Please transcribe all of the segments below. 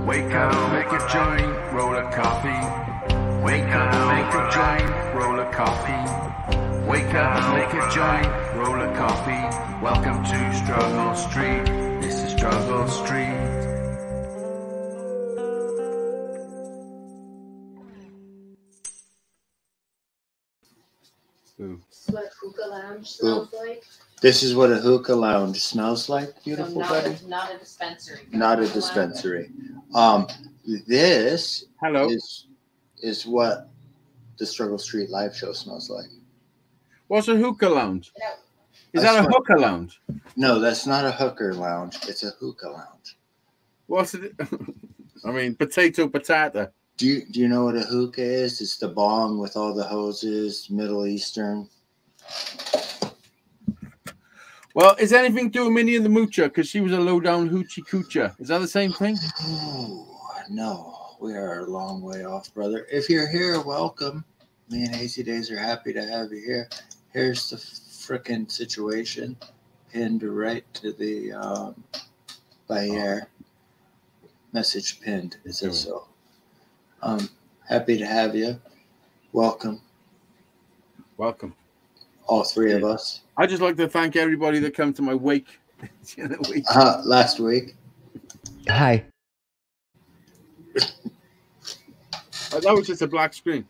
Wake up, make a joint, roll a coffee. Wake up, make a joint, roll a coffee. Wake up, make a joint, roll a coffee. Welcome to Struggle Street. This is Struggle Street. What a hookah lounge smells like. This is what a hookah lounge smells like, beautiful So buddy. not a dispensary. Not a dispensary. This is what the Struggle Street live show smells like. What's a hookah lounge? No. Is that a hooker lounge? No, that's not a hooker lounge. It's a hookah lounge. What's it? I mean, potato. Do you know what a hookah is? It's the bong with all the hoses, Middle Eastern. Well, is anything doing Minnie and the Moocher? Because she was a low-down hoochie coocher. Is that the same thing? Oh, no. We are a long way off, brother. If you're here, welcome. Me and Hazy Days are happy to have you here. Here's the frickin' situation pinned right to the by air. Message pinned. It says so. Happy to have you. Welcome. Welcome. All three of us. I'd just like to thank everybody that came to my wake. Last week. Hi. That was just a black screen.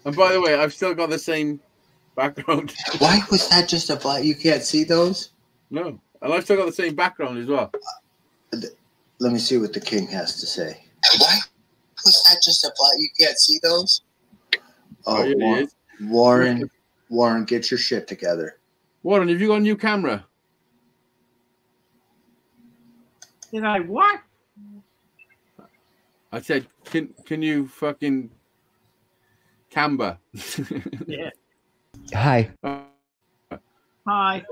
And by the way, I've still got the same background. Why was that just a black? You can't see those? No. And I've still got the same background as well. Let me see what the king has to say. Why was that just a black? You can't see those? Oh, yeah, Warren, get your shit together. Warren, have you got a new camera? Did I what? I said, can you fucking camber? Yeah. Hi. Hi.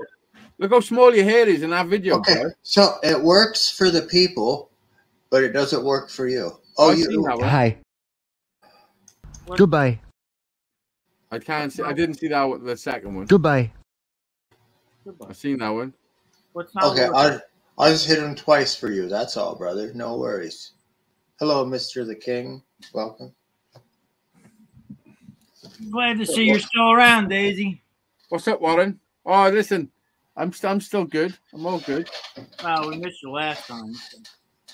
Look how small your hair is in that video. Okay, bro. so it works for the people, but it doesn't work for you. Oh, you. Hi. Goodbye. I can't see. I didn't see that one, the second one. Goodbye. I've seen that one. What's not Okay, working? I'll just hit him twice for you. That's all, brother. No worries. Hello, Mr. the King. Welcome. Glad to see you're still around, Daisy. What's up, Warren? Oh, listen, I'm still good. I'm all good. Well, we missed you last time. So.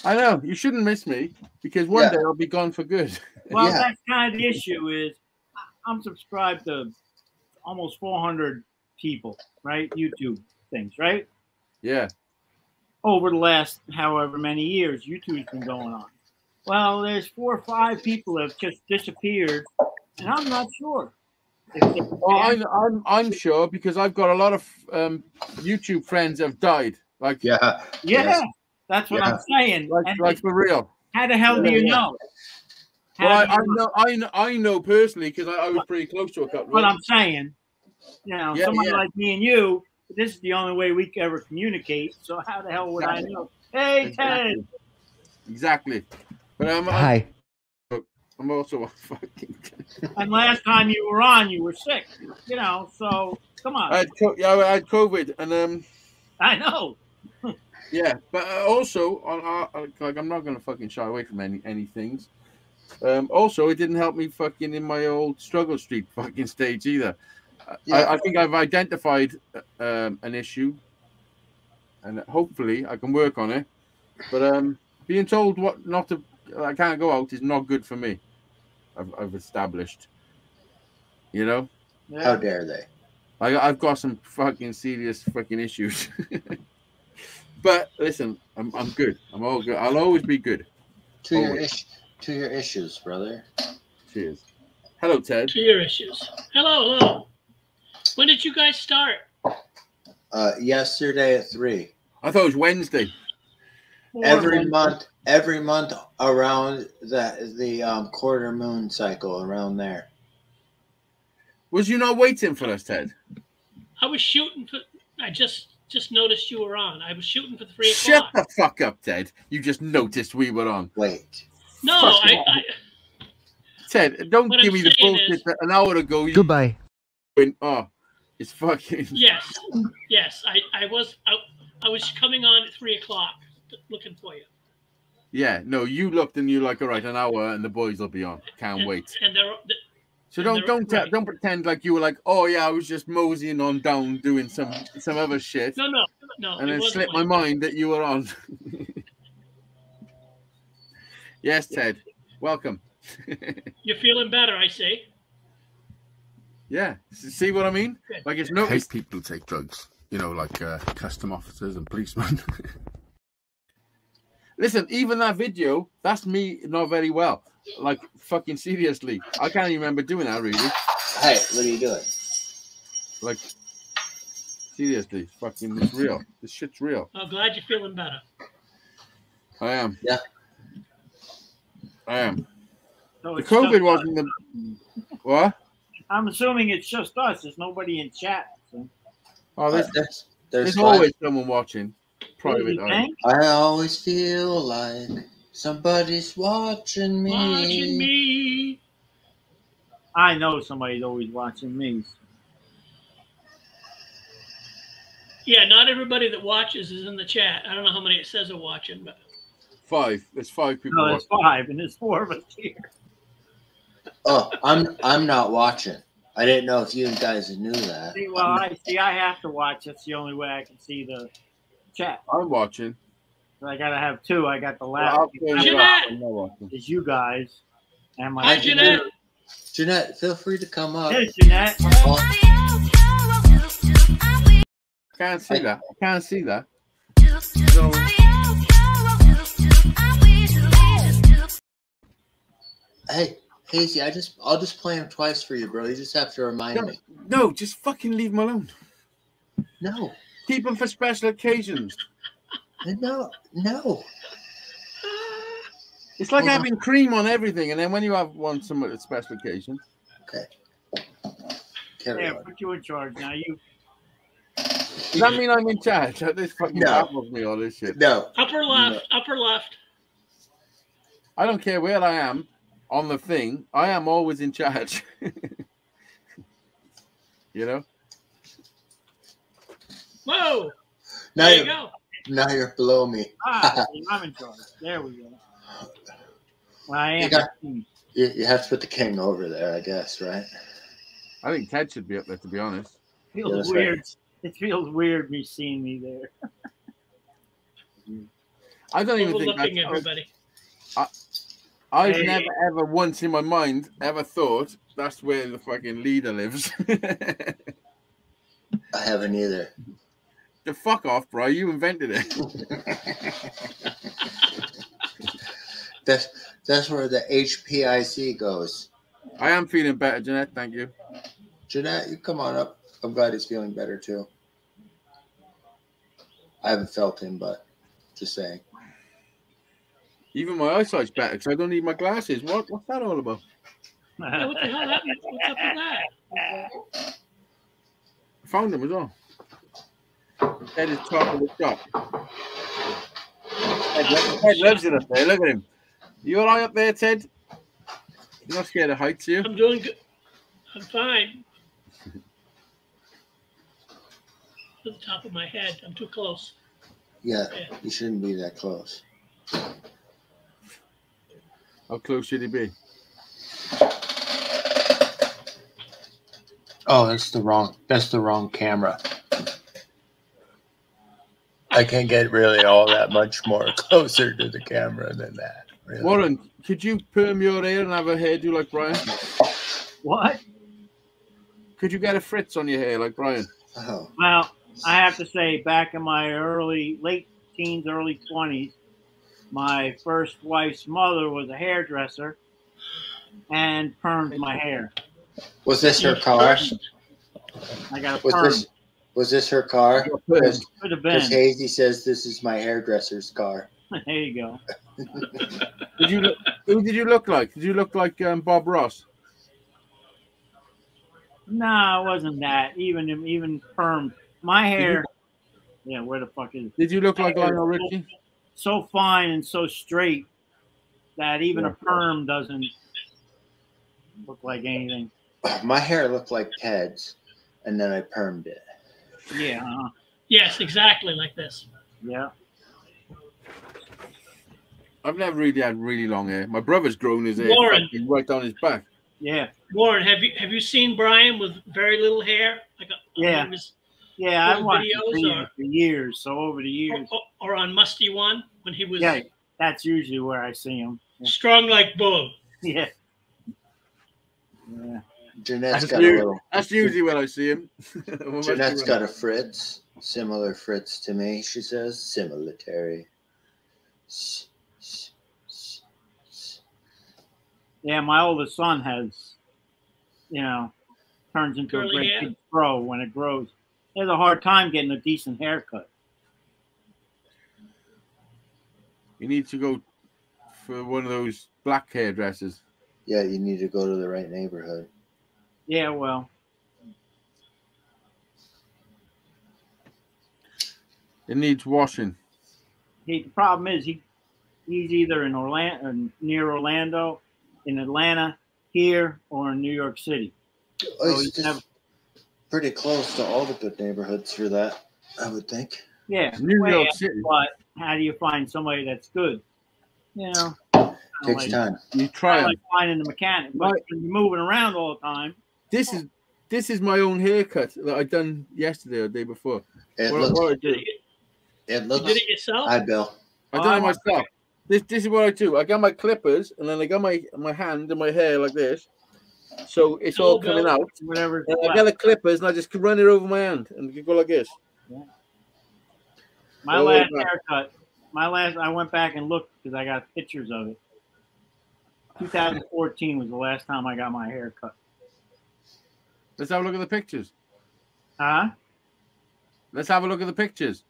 I know you shouldn't miss me because one day I'll be gone for good. Well, that's kind of the issue. Is I'm subscribed to almost 400 people, right? YouTube things, right? Yeah. Over the last however many years, YouTube's been going on. Well, there's 4 or 5 people that have just disappeared, and I'm not sure. Well, I'm sure because I've got a lot of YouTube friends that have died. Like yeah, that's what I'm saying. Like for real. How the hell do you know? Well, I know personally because I was pretty close to a couple. What I'm saying, you know, somebody like me and you, this is the only way we can ever communicate. So how the hell would I know? Hey, Ted. Exactly. But Hi. I'm also a fucking. And last time you were on, you were sick. You know, so come on. I had COVID, and I know. Yeah, but also like I'm not gonna fucking shy away from any things. Also, it didn't help me fucking in my old Struggle Street fucking stage either. I think I've identified an issue, and hopefully I can work on it. But being told what not to, I can't go out is not good for me. I've established, you know. Yeah. How dare they? I've got some fucking serious fucking issues. But listen, I'm good. I'm all good. I'll always be good. To your issues, brother. Cheers. Hello, Ted. To your issues. Hello. When did you guys start? Yesterday at 3. I thought it was Wednesday. Every month around the quarter moon cycle around there. Was you not waiting for us, Ted? I was shooting for. I just noticed you were on. I was shooting for 3 o'clock. Shut the fuck up, Ted. You just noticed we were on. Wait. No, Ted, don't give me the bullshit that an hour ago. Goodbye. It's fucking. Yes. I was coming on at 3 o'clock looking for you. Yeah, no, you looked and you're like, all right, an hour and the boys will be on. Can't wait. And they're So and they're- don't pretend like you were like, oh yeah, I was just moseying on down doing some other shit, no, and it then wasn't slip my like mind that you were on. Yes, Ted, welcome. you're feeling better, I see. Yeah, see what I mean? Good. Like it's no hate people who take drugs, you know, like custom officers and policemen. Listen, even that video, that's me not very well. Like fucking seriously, I can't even remember doing that really. Hey, what are you doing? Like seriously, fucking, it's real. This shit's real. I'm glad you're feeling better. I am. Yeah. I am. So The it's COVID just wasn't the what? I'm assuming it's just us. There's nobody in chat. So. Oh, there's Five. always someone watching. Private You eye. think? I always feel like somebody's watching me. Watching me. I know somebody's always watching me. Yeah, not everybody that watches is in the chat. I don't know how many it says are watching, but 5. There's 5 people No, there's watching. 5, and there's 4 of us here. Oh, I'm not watching. I didn't know if you guys knew that. See, well, I have to watch. That's the only way I can see the chat. I'm watching. So I gotta have 2. I got the Well, last. I'll turn it Jeanette! off. I'm not watching. Is you guys and my. hi, Jeanette. Jeanette, feel free to come up. There's Jeanette. Oh, Can't see that. I can't see that. hey, Casey, I'll just play him twice for you, bro. You just have to remind me. No, just fucking leave them alone. No, Keep them for special occasions. no. It's like Hold on. having cream on everything, and then when you have one some at a special occasion. Okay. Carry Yeah, on. put you in charge now. You. Does that mean I'm in charge? This fucking No. baffles me, all this shit. No. Upper left, upper left. I don't care where I am on the thing. I am always in charge. You know? Whoa, Now there you you're, go. now you're below me. I'm in charge. There we go. Well, I am. You got- You have to put the king over there, I guess, right? I think Ted should be up there, to be honest. Feels Yeah, that's right. weird. It feels weird me seeing me there. I don't even think Overlooking that's... everybody. I've Hey. never, ever once in my mind ever thought that's where the fucking leader lives. I haven't either. The fuck off, bro. You invented it. That's where the HPIC goes. I am feeling better, Jeanette. Thank you. Jeanette, you come on up. I'm glad he's feeling better too. I haven't felt him, but just saying. Even my eyesight's better because I don't need my glasses. What's that all about? Yeah, what the hell happened? What's up with that? I found them as well. Ted is top of the shop. Ted loves it up there. Look at him. You all right up there, Ted? You're not scared of heights, you? I'm doing good. I'm fine. To the top of my head. I'm too close. Yeah, you shouldn't be that close. How close should he be? Oh, that's the wrong camera. I can't get really all that much more closer to the camera than that. Really. Warren, could you perm your hair and have a hairdo like Brian? What? Could you get a fritz on your hair like Brian? Oh, Well, I have to say, back in my late teens, early 20s, my first wife's mother was a hairdresser and permed my hair. was this her car? I got a perm. Was this her car? Because Could have been. Hazy says this is my hairdresser's car. There you go. Who did you look like? Did you look like Bob Ross? No, it wasn't that. Even perm. My hair. Yeah, where the fuck is it? Did you look like Lionel Richie? So fine and so straight that even a perm doesn't look like anything. My hair looked like Ted's, and then I permed it. Yeah. Yes, exactly like this. Yeah. I've never really had really long hair. My brother's grown his hair Warren. fucking right down his back. Yeah. Warren, have you seen Brian with very little hair? Like Yeah. on his Yeah, I've little watched videos the preview for years. So over the years. or on Musty One when he was Yeah, that's usually where I see him. Yeah. strong like bull. Yeah. Yeah. Jeanette's got a little. That's usually when I see him. Jeanette's got a Fritz, similar Fritz to me. She says similitary. Yeah, my oldest son has, turns into Curly a great hair? big fro when it grows. He has a hard time getting a decent haircut. You need to go for one of those black hairdressers. Yeah, you need to go to the right neighborhood. Yeah, well, It needs washing. the problem is he's either in Orlando, or near Orlando, in Atlanta, here, or in New York City. Oh, he's just pretty close to all the good neighborhoods for that, I would think. Yeah, New way York out, City. But how do you find somebody that's good? Takes time. You try I them. like finding the mechanic, but when you're moving around all the time. This is my own haircut that I done yesterday or the day before. It What looks. I do. It looks. You did it yourself? Hi, Bill. I done it myself. This is what I do. I got my clippers and then I got my hand and my hair like this, so it's all coming out. Whatever. And I got the clippers and I just run it over my hand and you go like this. Yeah. My last haircut. I went back and looked because I got pictures of it. 2014 was the last time I got my hair cut. Let's have a look at the pictures. Huh? Let's have a look at the pictures.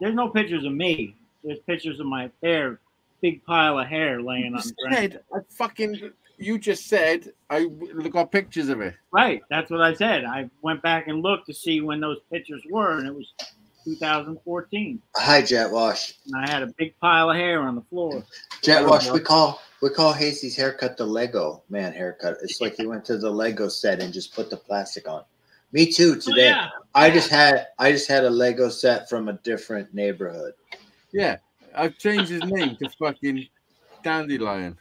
There's no pictures of me. There's pictures of my hair, big pile of hair laying on the ground. You just said I got pictures of it. Right, that's what I said. I went back and looked to see when those pictures were, and it was 2014. Hi, Jet Wash. And I had a big pile of hair on the floor. Jet Wash. We call Hasey's haircut the Lego man haircut. It's like he went to the Lego set and just put the plastic on. Me too. Today, yeah. I just had a Lego set from a different neighborhood. Yeah, I've changed his name to fucking Dandelion.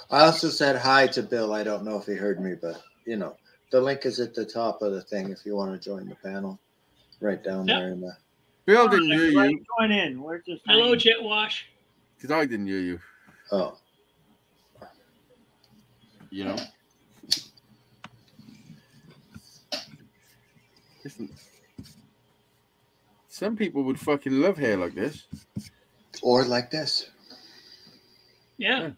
I also said hi to Bill. I don't know if he heard me, but the link is at the top of the thing if you want to join the panel. Right down there in the. Bill didn't hear you. Join in. We're just Hello, Jet Wash. Because I didn't hear you. Oh. You know. Listen. Some people would fucking love hair like this. Or like this. Yeah.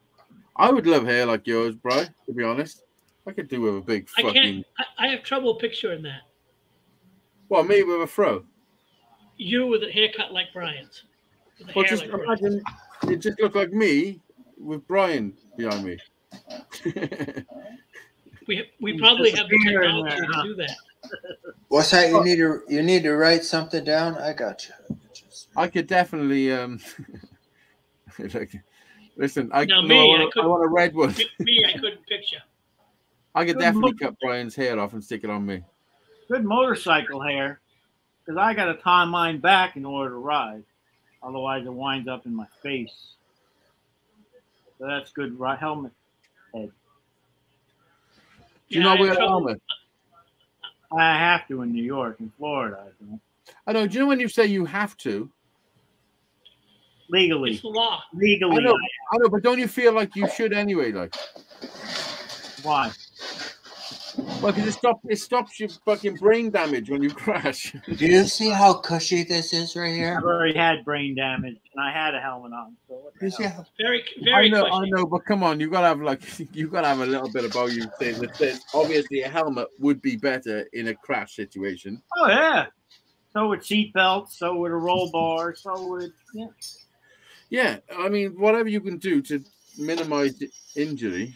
I would love hair like yours, bro, to be honest. I could do with a big I fucking... can't. I have trouble picturing that. Well, me with a fro. You with a haircut like Brian's. With a Well, hair just like Brian's. imagine it just looked like me with Brian behind me. We probably have the technology to do that. What's that? You need to write something down. I got you. I could definitely listen. I want a red one. Me, I couldn't picture. I could definitely cut Brian's hair off and stick it on me. Good motorcycle hair, because I got to tie mine back in order to ride. Otherwise, it winds up in my face. So that's good helmet head. Do you not wear a helmet? I have to in New York and Florida. I know. Do you know when you say you have to? Legally. It's the law. Legally. I know, but don't you feel like you should anyway? Like, why? Well, because it stops your fucking brain damage when you crash. Do you see how cushy this is right here? I've already had brain damage, and I had a helmet on. So what the hell? Very, very. I know, but come on, you gotta have a little bit about you saying that. Obviously, a helmet would be better in a crash situation. Oh yeah. So would seat belts. So would a roll bar. So would Yeah, I mean, whatever you can do to minimize the injury,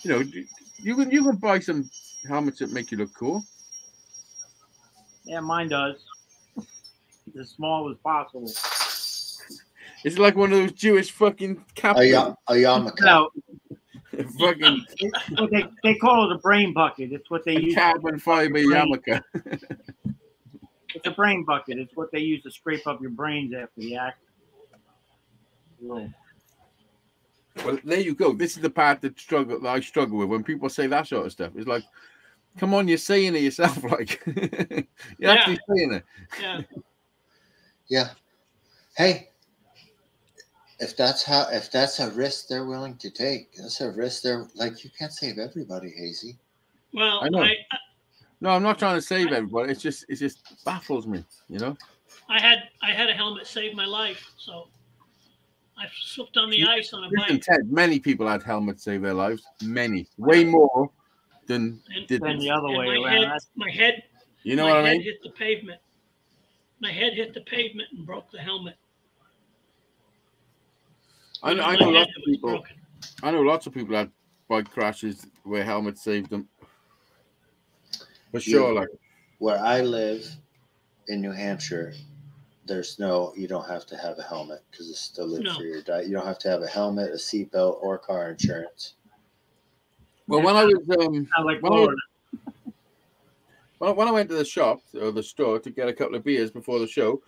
you can buy some helmets that make you look cool. Yeah, mine does. As small as possible. It's like one of those Jewish fucking captains. A yarmulke. No, fucking they call it a brain bucket. It's what they use. Carbon fiber yarmulke. It's a brain bucket. It's what they use to scrape up your brains after the accident. Well, there you go. This is the part that I struggle with when people say that sort of stuff. It's like, come on, you're saying it yourself. Like, you're actually saying it. Yeah. Yeah. Hey, if that's a risk they're willing to take, that's a risk they're like. You can't save everybody, Hazy. Well, I know. No, I'm not trying to save everybody. It just baffles me, you know. I had a helmet save my life, so I slipped on the ice on a Listen, bike. Ted, many people had helmets save their lives. Many, way more than did the other way my around. head, you know my what I head mean? hit the pavement. My head hit the pavement and broke the helmet. I know lots of people. Broken. I know lots of people had bike crashes where helmets saved them. For sure, like where I live in New Hampshire, you don't have to have a helmet because it's still live for your diet. You don't have to have a helmet, a seatbelt, or car insurance. Well, when I was when I went to the shop or the store to get a couple of beers before the show,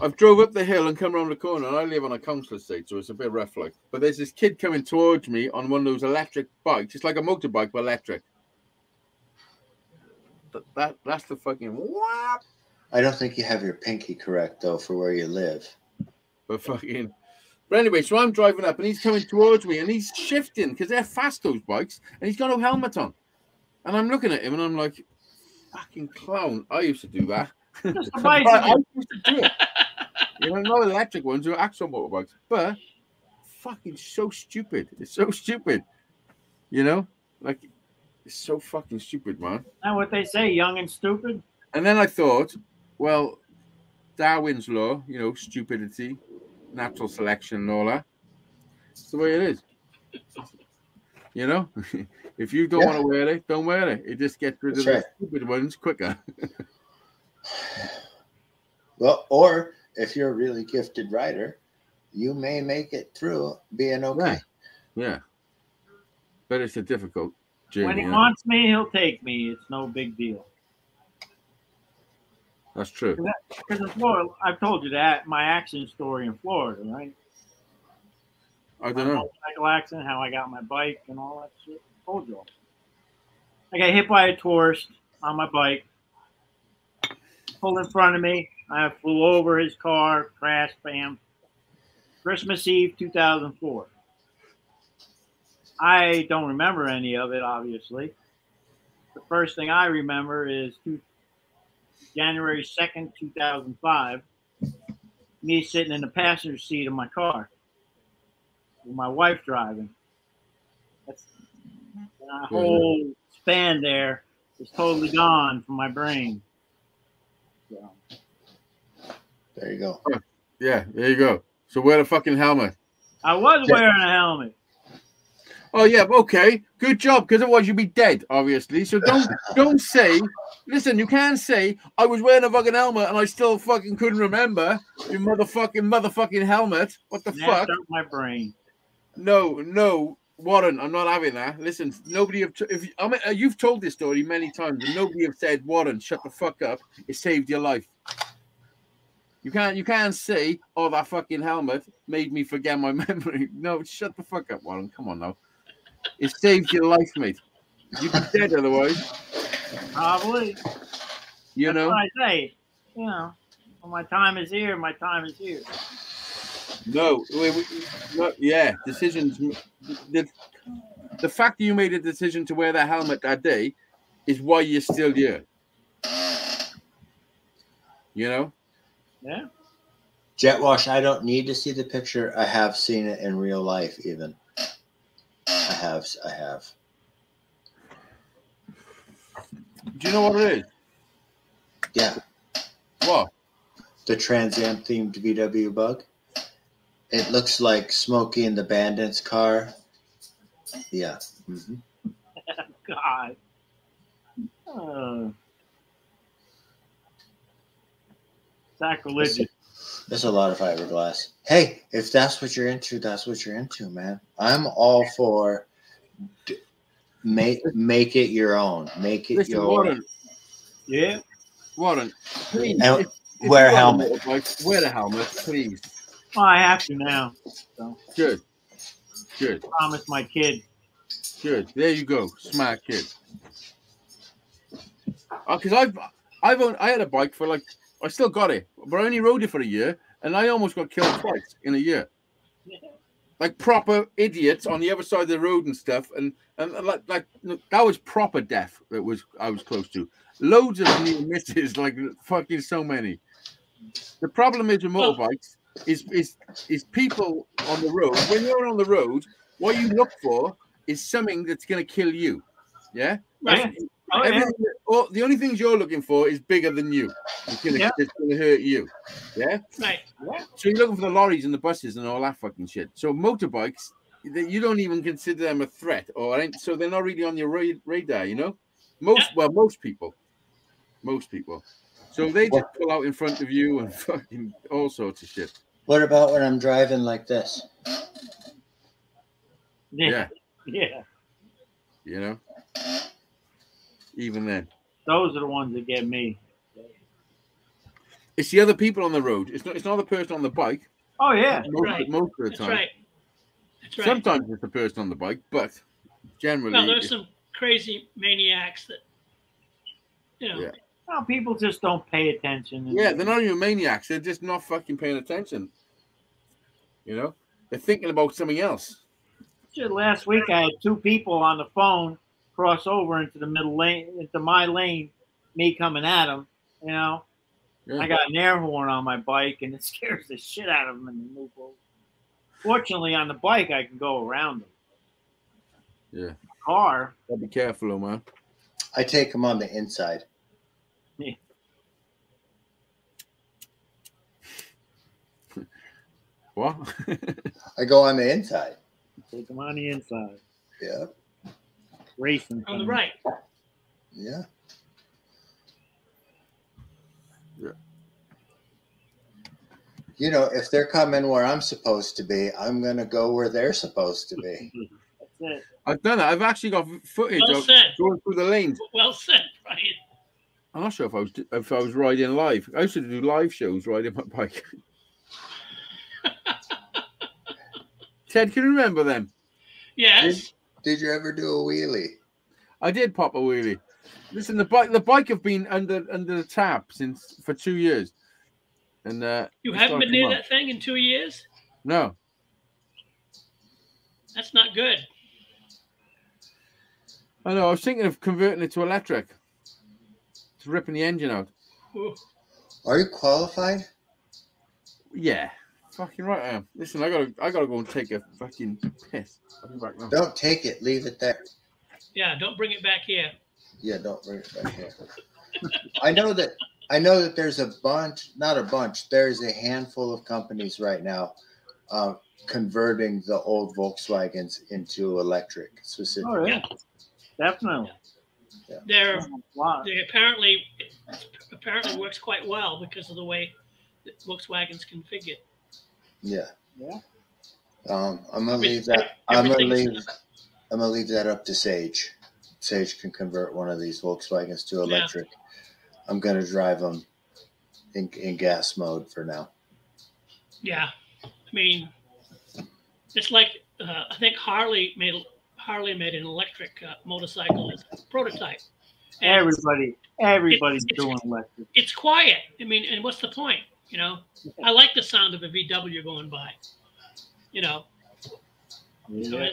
I drove up the hill and come around the corner. And I live on a council estate, so it's a bit rough, like. But there's this kid coming towards me on one of those electric bikes. It's like a motorbike but electric. That's the fucking what? I don't think you have your pinky correct though for where you live. But anyway, so I'm driving up and he's coming towards me and he's shifting because they're fast, those bikes, and he's got no helmet on. And I'm looking at him and I'm like, fucking clown. I used to do that. I used to do it. You know, not electric ones or actual motorbikes, but fucking so stupid. It's so stupid. You know, like it's so fucking stupid, man. And what they say, young and stupid. And then I thought, well, Darwin's law, you know, stupidity, natural selection, and all that. It's the way it is. You know, if you don't want to wear it, don't wear it. It just gets rid of the stupid ones quicker. Well, or if you're a really gifted rider, you may make it through being okay. Yeah. But it's a difficult journey. When he wants me, he'll take me. It's no big deal. That's true. Because in Florida, I've told you that my accident story in Florida, right? I don't know. Motorcycle accident, how I got my bike and all that shit. I told you all. I got hit by a tourist on my bike. Pulled in front of me. I flew over his car, crashed, bam. Christmas Eve, 2004. I don't remember any of it, obviously. The first thing I remember is January 2nd, 2005, me sitting in the passenger seat of my car with my wife driving. That's a whole span there is totally gone from my brain. So. There you go. Yeah, there you go. So wear a fucking helmet. I was wearing a helmet. Oh yeah, okay, good job. Because otherwise you'd be dead, obviously. So don't say. Listen, you can't say I was wearing a fucking helmet and I still fucking couldn't remember your motherfucking helmet. What the fuck? My brain. No, Warren, I'm not having that. Listen, you've told this story many times, and nobody have said, Warren, shut the fuck up. It saved your life. You can't say, oh, that fucking helmet made me forget my memory. No, shut the fuck up, Warren. Come on now. It saved your life, mate. You'd be dead otherwise. Probably. You know? That's what I say. You know, when my time is here, my time is here. No, yeah, decisions. The fact that you made a decision to wear that helmet that day is why you're still here. You know? Yeah. Jet Wash, I don't need to see the picture. I have seen it in real life, even. I have. Do you know what it is? Yeah. What? The Trans Am themed VW Bug. It looks like Smokey and the Bandit's car. Yeah. Mm-hmm. God. Sacrilegious. There's a lot of fiberglass. Hey, if that's what you're into, that's what you're into, man. I'm all for make it your own. Make it your own. Yeah. Warren, please. And If wear a you are on helmet. motorbike, wear a helmet, please. Well, I have to now. So Good. Good. promise my kid. Good. There you go. Smart kid. Because I had a bike for like, I still got it, but I only rode it for a year, and I almost got killed twice in a year. Like proper idiots on the other side of the road and stuff, and like that was proper death. I was close to loads of near misses, like fucking so many. The problem is with motorbikes is people on the road. When you're on the road, what you look for is something that's going to kill you. Yeah, Right. The only things you're looking for is bigger than you. It's going to hurt you. Yeah. Right. So you're looking for the lorries and the buses and all that fucking shit. So motorbikes, you don't even consider them a threat, so they're not really on your radar. You know, most people. So they just pull out in front of you and fucking all sorts of shit. What about when I'm driving like this? Yeah. Yeah. You know, even then. Those are the ones that get me. It's the other people on the road. It's not the person on the bike. Oh yeah. Most of the That's time. right. That's right. Sometimes it's the person on the bike, but generally. Well, there's some crazy maniacs that, you know. Yeah. Well, people just don't pay attention. Yeah, they're not even maniacs. They're just not fucking paying attention. You know, they're thinking about something else. Shit, last week I had two people on the phone cross over into the middle lane, into my lane, me coming at them. You know, I got an air horn on my bike, and it scares the shit out of them, and they move over. Fortunately, on the bike, I can go around them. Yeah. Car. Gotta be careful, though, man. I take them on the inside. Yeah. What? I go on the inside. Take them on the inside. Yeah. Racing. On the right. Yeah. Yeah. You know, if they're coming where I'm supposed to be, I'm going to go where they're supposed to be. That's it. I've done that. I've actually got footage of going through the lanes. Well said, Brian. I'm not sure if I was riding live. I used to do live shows riding my bike. Ted, can you remember them? Yes. Did you ever do a wheelie? I did pop a wheelie. Listen, the bike have been under the tap for 2 years, and you haven't been near that thing in 2 years? No. That's not good. I know. I was thinking of converting it to electric. It's ripping the engine out. Ooh. Are you qualified? Yeah. Fucking right I am. Listen, I gotta go and take a fucking piss. I'll be back now. Don't take it. Leave it there. Yeah, don't bring it back here. Yeah, don't bring it back here. I know that there's a bunch, not a bunch, there's a handful of companies right now converting the old Volkswagens into electric specifically. Oh, yeah. Definitely. Yeah. They apparently works quite well because of the way that Volkswagen's configured. Yeah. Yeah. I'm gonna leave that. I'm gonna leave that up to Sage. Sage can convert one of these Volkswagens to electric. Yeah. I'm gonna drive them in gas mode for now. Yeah, I mean, it's like I think Harley made an electric motorcycle as a prototype. And everybody's doing electric. It's quiet. I mean, and what's the point? You know, I like the sound of a VW going by. You know, so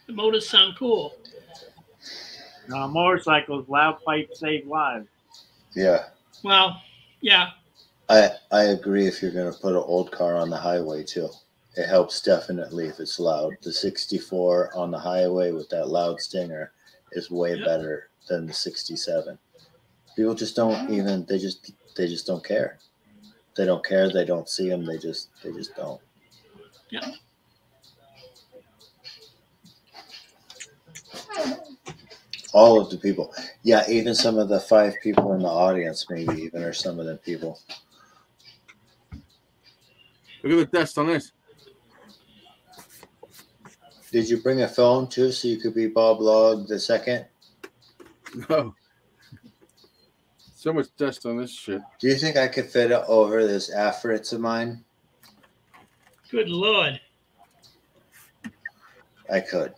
the motors sound cool. Motorcycles, loud pipes save lives. Yeah. Well, yeah. I agree. If you're going to put an old car on the highway too, it helps definitely if it's loud. The 64 on the highway with that loud stinger is way better than the 67. People just don't even. They just don't care. They don't care. They don't see them. They just don't. Yeah. All of the people. Yeah, even some of the 5 people in the audience, maybe even, or some of the people. Look at the dust on this. Did you bring a phone too so you could be Bob Log the second? No. So much dust on this shit. Do you think I could fit it over this Afritz of mine? Good Lord. I could.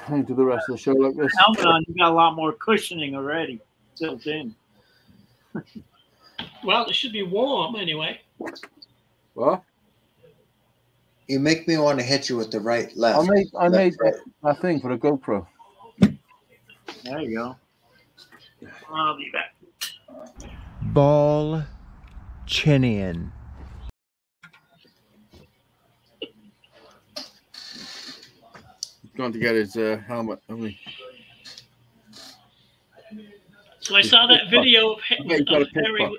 Into the rest of the show like this. Helmet on, you got a lot more cushioning already built in. Well, it should be warm anyway. What? You make me want to hit you with the right, left. I made right. that thing for the GoPro. There you go. I'll be back. Ball Chinian. Going to get his helmet, haven't we? So I saw that video of, Yeah, he's got a Harry. pistol.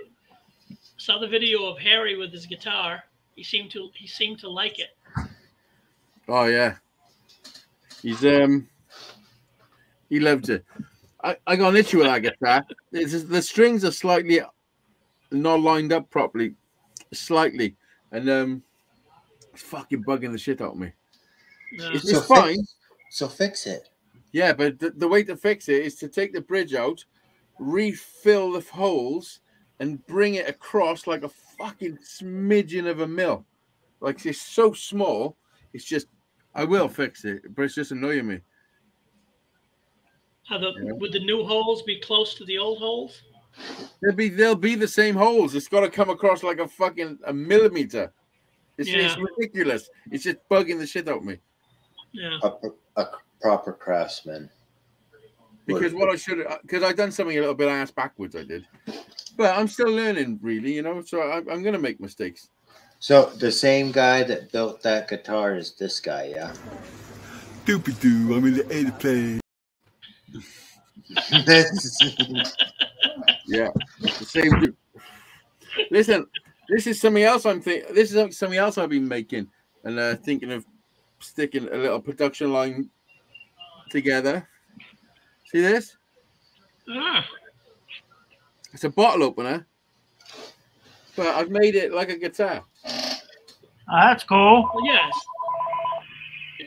Saw the video of Harry with his guitar. He seemed to like it. Oh yeah, he's he loves it. I got an issue with that guitar. The strings are slightly not lined up properly, slightly, and it's fucking bugging the shit out of me. No. It's fine. So fix it. Yeah, but the way to fix it is to take the bridge out, refill the holes, and bring it across like a fucking smidgen of a mil. Like it's so small. It's just, I will fix it, but it's just annoying me. Would the new holes be close to the old holes? They'll be the same holes. It's got to come across like a millimeter. It's ridiculous. It's just bugging the shit out of me. Yeah. A proper craftsman. Because because I've done something a little bit ass backwards. I did, but I'm still learning, really. You know, so I'm gonna make mistakes. So the same guy that built that guitar is this guy, yeah. Doopy-doo, I'm in the airplane. Yeah, the same dude. Listen, this is something else This is something else I've been making, and thinking of sticking a little production line together. See this? Ah. It's a bottle opener, but I've made it like a guitar. That's cool. Well, yes.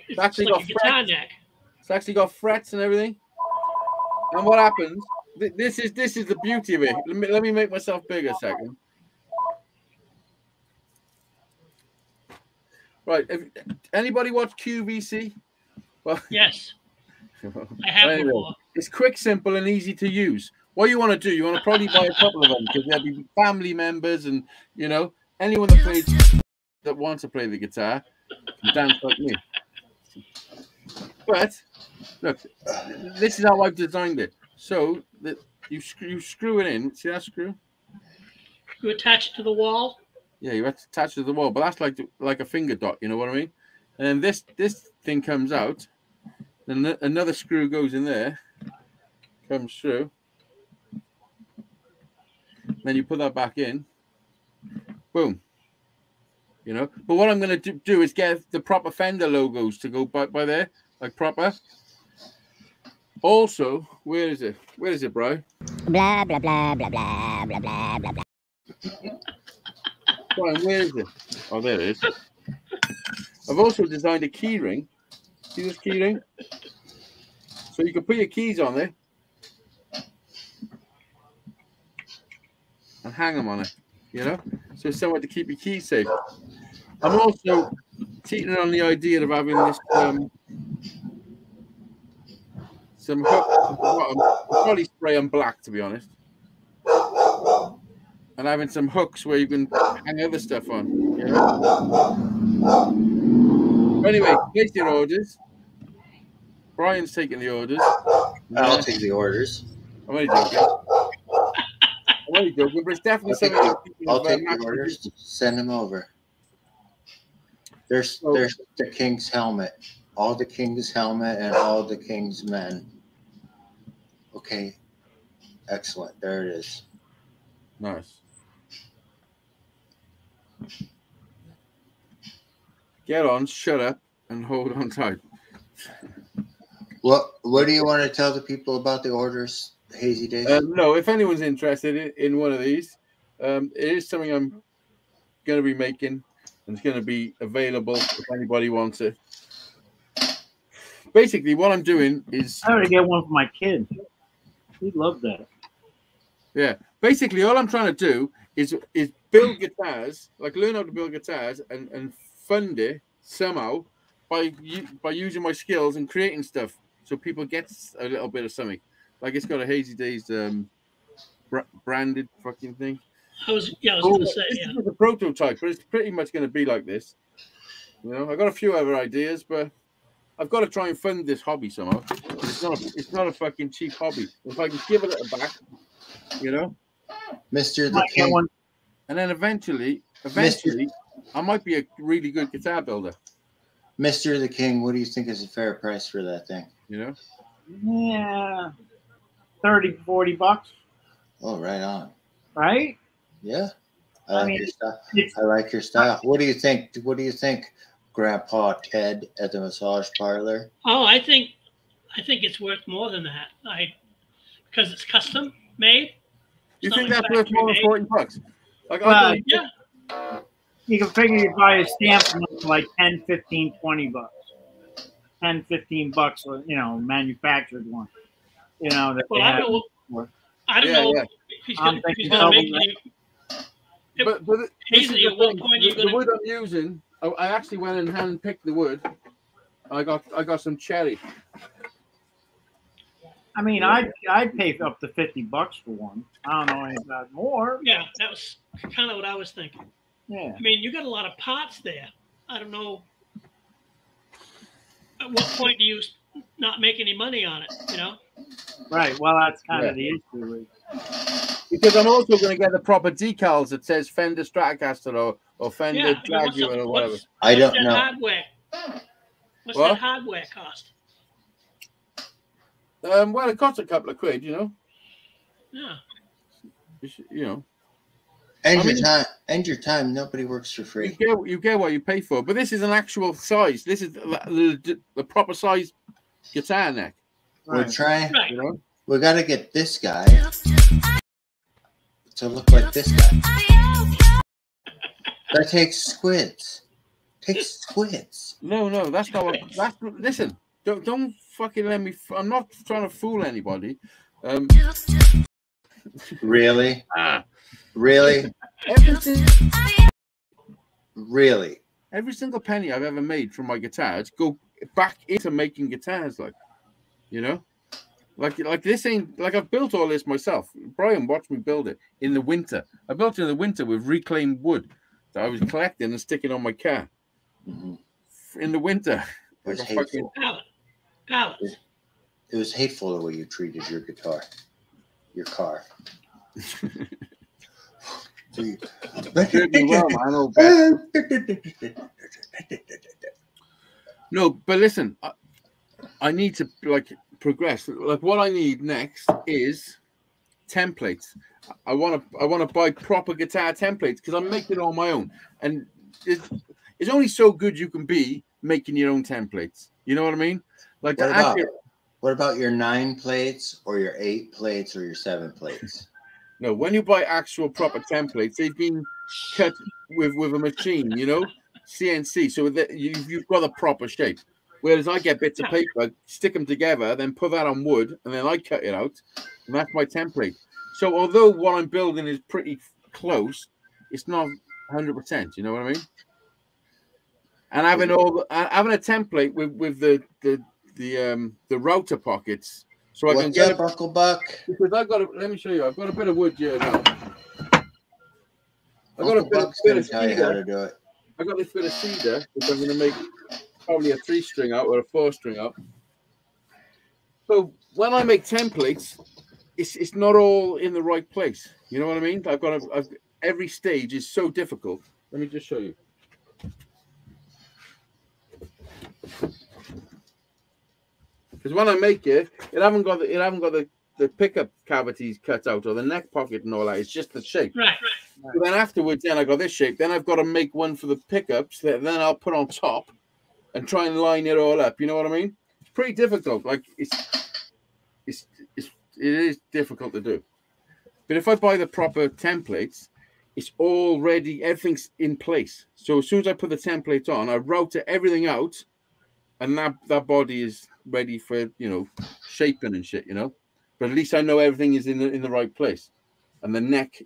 It's actually like got a guitar frets. neck. It's actually got frets and everything. And what happens? This is the beauty of it. Let me make myself bigger a second. Right. Anybody watch QVC? Well, yes. I have before. It's quick, simple, and easy to use. What you want to do, you want to probably buy a couple of them because there'll be family members and, you know, anyone that wants to play the guitar can dance like me. But look, this is how I've designed it. So that you screw it in. See that screw? You attach it to the wall. Yeah, you have to attach it to the wall, but that's like a finger dot. You know what I mean? And this thing comes out. Then another screw goes in there, comes through. Then you put that back in. Boom. You know. But what I'm going to do is get the proper Fender logos to go by there, like proper. Also, where is it? Where is it, bro? Blah blah blah blah blah blah blah blah blah. Brian, where is it? Oh, there it is. I've also designed a key ring. See this key ring? So you can put your keys on there and hang them on it, you know? So it's somewhere to keep your keys safe. I'm also teetering on the idea of having this some hooks. I'll probably spray them black, to be honest. And having some hooks where you can hang other stuff on. You know? Anyway, place your orders. Brian's taking the orders. I'll take the orders. I'm only joking. But it's definitely something. I'll take the orders. Send them over. There's the king's helmet. All the king's helmet and all the king's men. Okay. Excellent. There it is. Nice. Get on, shut up, and hold on tight. What do you want to tell the people about the orders, Hazy Days? No, if anyone's interested in one of these, it is something I'm going to be making, and it's going to be available if anybody wants it. basically what I'm doing is I ought to get one for my kid. He'd love that. yeah. Basically, all I'm trying to do is build guitars, like learn how to build guitars and fund it somehow by using my skills and creating stuff, so people get a little bit of something. Like it's got a Hazy Days branded fucking thing. I was gonna say, This yeah. is a prototype, but it's pretty much going to be like this. You know, I got a few other ideas, but I've got to try and fund this hobby somehow. It's not a fucking cheap hobby. If I can give it a back, you know, Mr. the Might get King. one. and then eventually, I might be a really good guitar builder. Mr. the King, what do you think is a fair price for that thing? You know, Yeah, 30, 40 bucks, Oh, right on. right? Yeah. I I like mean, your style. it's- I like your style. What do you think? What do you think, Grandpa Ted at the massage parlor? Oh, I think it's worth more than that. Because it's custom made. you It's think not that's like worth more than factory $40? Like Well, Yeah. You can figure you buy a stamp from them for like 10, 15, 20 bucks. 10, 15 bucks, you know, manufactured one. You know, that Well, they I have. don't know. I don't Yeah, know yeah. if he's I'm going to thinking make double any. but this is Hazy, the at what thing. point are you The going wood to? I'm using, I actually went and hand picked the wood. I got some cherry. I mean, I'd pay up to 50 bucks for one. I don't know any about more. Yeah, that was kind of what I was thinking. Yeah. I mean, you got a lot of pots there. I don't know. At what point do you not make any money on it? You know? Right. Well, that's kind of the issue. Because I'm also going to get the proper decals that says Fender Stratocaster or Fender Yeah. I mean, Jaguar or whatever. I don't that know. hardware? What's What? that hardware cost? Well, it costs a couple of quid, you know. Yeah. You know, End your time. Nobody works for free. you get what you pay for. But this is an actual size. This is the proper size guitar neck. We're trying. Right. You know. We got to get this guy to look like this guy. That takes squids. Takes squids. No, that's not what. Listen. Don't fucking let me. I'm not trying to fool anybody. Really? Really? Really? Every single penny I've ever made from my guitars go back into making guitars, like, you know, like this ain't like I've built all this myself. Brian watched me build it in the winter. I built it in the winter with reclaimed wood that I was collecting and sticking on my car in the winter. It was Like a fucking- hateful. Pallets. It was hateful the way you treated your guitar, your car. Treated me well, man, old bastard. No, but listen, I need to like progress. Like what I need next is templates. I want to buy proper guitar templates because I'm making it on my own, and it's only so good you can be making your own templates. You know what I mean? Like What about your 9 plates or your 8 plates or your 7 plates? no, when you buy actual proper templates, they've been cut with a machine, you know, CNC, so that you've got a proper shape. Whereas I get bits of paper, stick them together, then put that on wood, and then I cut it out, and that's my template. So although what I'm building is pretty close, it's not 100%. You know what I mean? And having having a template with the router pockets, so I can What's get up, Uncle Buck? because let me show you. I've got a bit of wood here now. I got Uncle a bit Buck's of gonna tell you how cedar. to do it. I got this bit of cedar, which I'm going to make probably a 3-string out or a 4-string out. So when I make templates, it's not all in the right place. You know what I mean? Every stage is so difficult. Let me just show you. Because when I make it, it haven't got the pickup cavities cut out or the neck pocket and all that. It's just the shape. Right. So then afterwards, then I got this shape. Then I've got to make one for the pickups that then I'll put on top and try and line it all up. You know what I mean? It's pretty difficult. Like it is difficult to do. But if I buy the proper templates, it's already everything's in place. So as soon as I put the template on, I route everything out, and that body is ready for, you know, shaping and shit, you know. But at least I know everything is in the right place, and the neck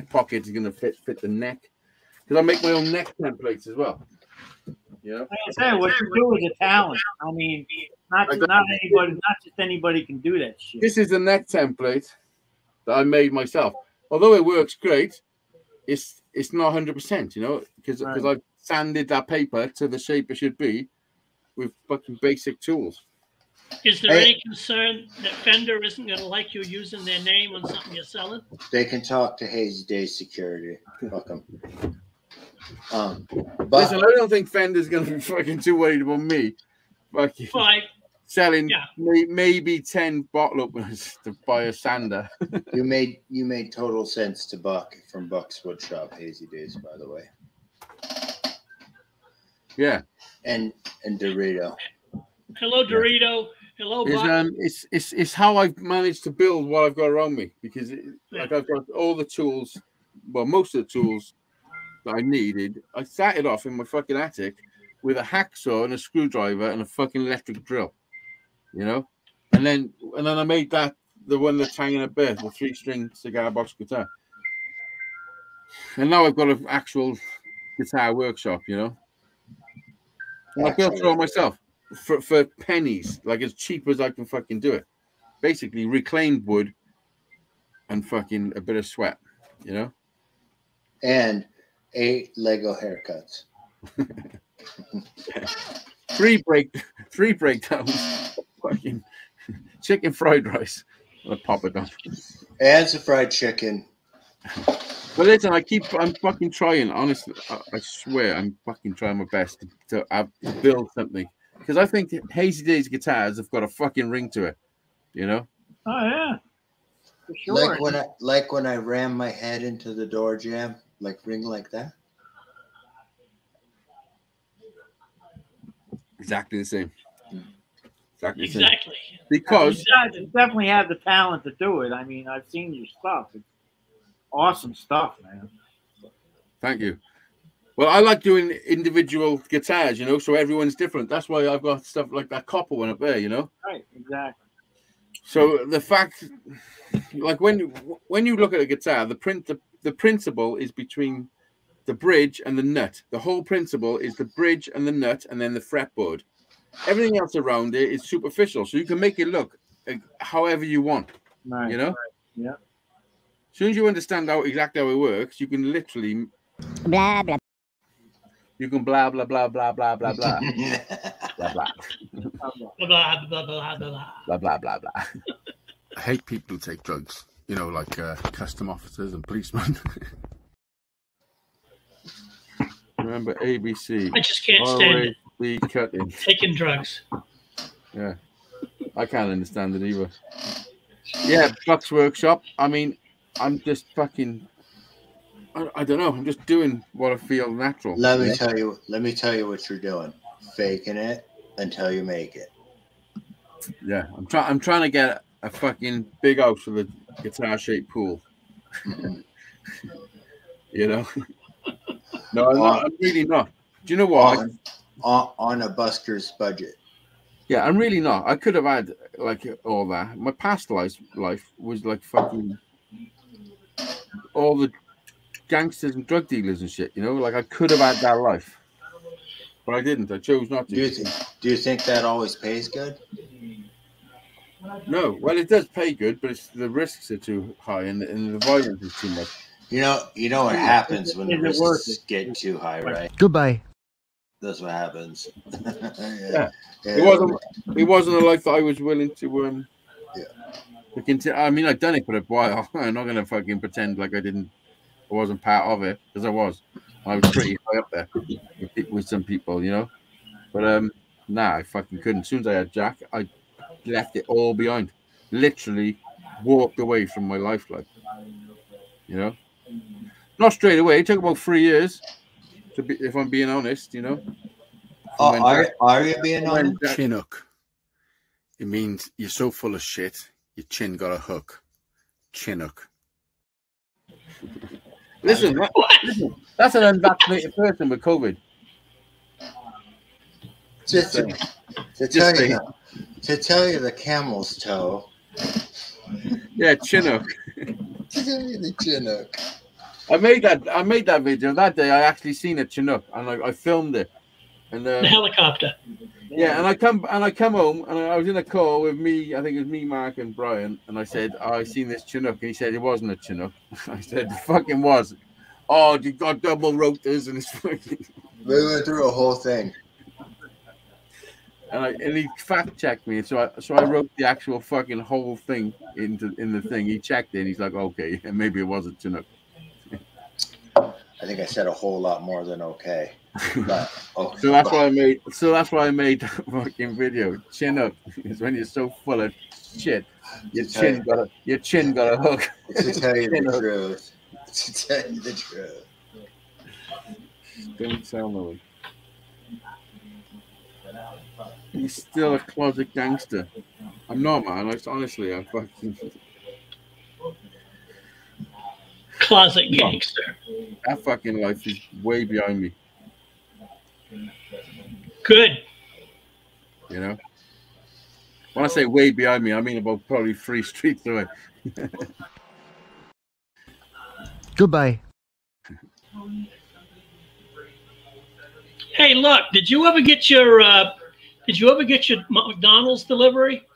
pocket is gonna fit the neck, because I make my own neck templates as well. You know, Like I said, what you do is a talent. I mean, not just anybody can do that shit. This is a neck template that I made myself. Although it works great, it's not 100%, you know, because I've sanded that paper to the shape it should be with fucking basic tools. Is there any concern that Fender isn't going to like you using their name on something you're selling? They can talk to Hazy Days Security. Fuck them. But Listen, I don't think Fender's going to be fucking too worried about me. Fucking selling maybe 10 bottle openers to buy a sander. you made total sense to Buck from Buck's Woodshop, Hazy Days, by the way. Yeah. And Dorito. Hello, Dorito. Hello, Buck. It's how I've managed to build what I've got around me, because I've got all the tools, well, most of the tools that I needed. I started off in my fucking attic with a hacksaw and a screwdriver and a fucking electric drill, you know, and then I made that the one that's hanging at bed, the 3-string cigar box guitar, and now I've got an actual guitar workshop, you know. And I built it all myself for pennies, like as cheap as I can fucking do it. Basically, reclaimed wood and fucking a bit of sweat, you know. And 8 Lego haircuts. 3 breakdowns. Fucking chicken fried rice. I'll pop it on. And some fried chicken. But listen, I'm fucking trying. Honestly, I swear, I'm fucking trying my best to build something, because I think Hazy Days guitars have got a fucking ring to it, you know. Oh yeah, for sure. Like when I ram my head into the door jamb, like ring like that. Exactly the same. Exactly. Because you definitely have the talent to do it. I mean, I've seen your stuff. It's awesome stuff, man. Thank you. Well, I like doing individual guitars, you know, so everyone's different. That's why I've got stuff like that copper one up there, you know. Right, exactly. So the fact, like when you look at a guitar, the principle is between the bridge and the nut. The whole principle is the bridge and the nut, and then the fretboard. Everything else around it is superficial, so you can make it look however you want. Right. You know. Right. Yeah. As soon as you understand exactly how it works, you can literally blah blah. You can blah blah blah blah blah blah blah blah blah blah blah blah blah. I hate people who take drugs. You know, like custom officers and policemen. Remember ABC. I just can't stand it. Be cutting. Taking drugs. Yeah, I can't understand it either. Yeah, Buck's Workshop. I mean, I'm just fucking. I don't know. I'm just doing what I feel natural. Let me tell you what you're doing. Faking it until you make it. Yeah, I'm trying to get a fucking big house with a guitar-shaped pool. You know. No, I'm really not. Do you know what? On a busker's budget. Yeah, I'm really not. I could have had like all that. My past life was like fucking all the gangsters and drug dealers and shit. You know, like I could have had that life, but I didn't. I chose not to. Do you think that always pays good? No. Well, it does pay good, but the risks are too high and the violence is too much. You know what happens when the risks get too high, right? Goodbye. That's what happens. Yeah. It wasn't a life that I was willing to continue. I mean, I've done it for a while. I'm not gonna fucking pretend like I wasn't part of it, because I was pretty high up there with some people, you know. But nah, I fucking couldn't. As soon as I had Jack, I left it all behind. Literally walked away from my life, like, you know. Not straight away. It took about 3 years. If I'm being honest, you know. Are you being honest? Chinook. It means you're so full of shit, your chin got a hook. Chinook. Listen, that's an unvaccinated person with COVID. Just to saying. tell you the camel's toe. Yeah, Chinook. To tell you the Chinook. I made that video that day. I actually seen a Chinook, and I filmed it. And The helicopter. yeah, and I come home, and I was in a call with me. I think it was me, Mark, and Brian. And I said, oh, I seen this Chinook, and he said it wasn't a Chinook. I said, it fucking was. Oh, you got double rotors, and it's fucking. We went through a whole thing. And he fact checked me, so I wrote the actual fucking whole thing in the thing. He checked it, and he's like, okay, and maybe it was a Chinook. I think I said a whole lot more than okay. But, So that's why I made. So that's why I made that fucking video. Chinook is when you're so full of shit. Your chin got a hook. To tell you the truth. To tell you the truth. Don't tell no one. He's still a closet gangster. I'm not, man. Honestly, I'm fucking closet gangster. That fucking life is way behind me. Good. You know? When I say way behind me, I mean about probably 3 streets away. Goodbye. Hey, look, did you ever get your McDonald's delivery?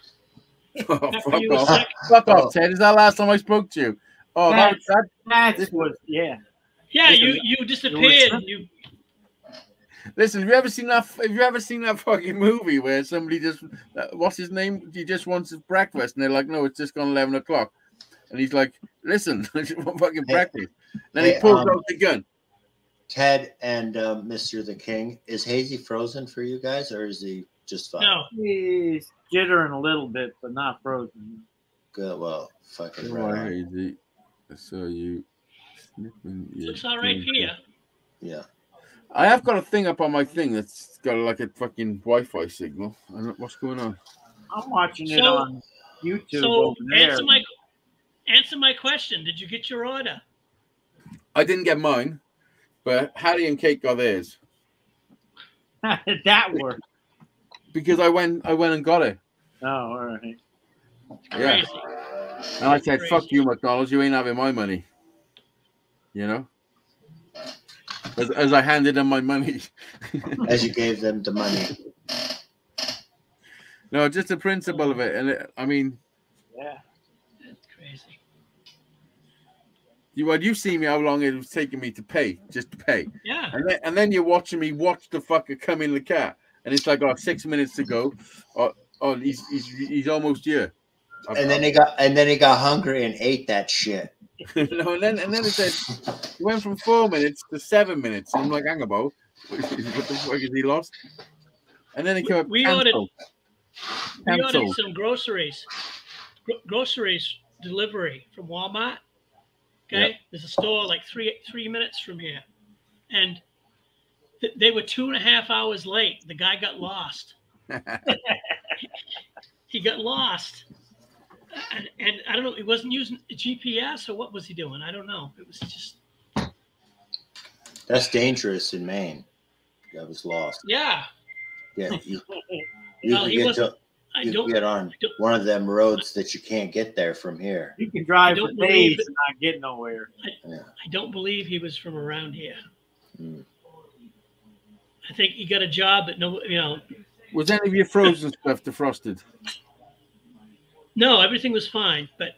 Oh, fuck off, Ted. Is that last time I spoke to you? Oh, that was Yeah, listen, you disappeared. You listen. Have you ever seen that fucking movie where somebody just what's his name? He just wants his breakfast, and they're like, no, it's just gone 11 o'clock, and he's like, listen, I just want fucking breakfast. Then he pulls out the gun. Ted and Mr. the King, is Hazy frozen for you guys, or is he just fine? No, he's jittering a little bit, but not frozen. Good. Well, fucking right. Hazy. So you looks all right here. Yeah. I have got a thing up on my thing that's got like a fucking Wi-Fi signal. I don't know what's going on. I'm watching it on YouTube. So over there. answer my question. Did you get your order? I didn't get mine, but Hattie and Kate got theirs. That worked. Because I went and got it. Oh, all right. Yeah. And I said, fuck you, McDonald's, you ain't having my money. You know? As I handed them my money. As you gave them the money. No, just the principle of it. And I mean... Yeah. That's crazy. You see me how long it was taking me to pay, just to pay. Yeah. And then you're watching me watch the fucker come in the car. And it's like, 6 minutes to go. Oh, he's almost here. And then he got hungry and ate that shit. No, and then it said it went from 4 minutes to 7 minutes. And I'm like, hang about. What the fuck is he lost? And then it came up. We ordered some groceries delivery from Walmart. Okay, yep. There's a store like three minutes from here, and they were 2.5 hours late. The guy got lost. He got lost, and I don't know. He wasn't using a GPS, or what was he doing? I don't know. It was just. That's dangerous in Maine. That was lost. Yeah. Yeah. You can get on one of them roads that you can't get there from here. You can drive for days and not get nowhere. I don't believe he was from around here. Mm. I think he got a job that Was any of your frozen stuff defrosted? No, everything was fine, but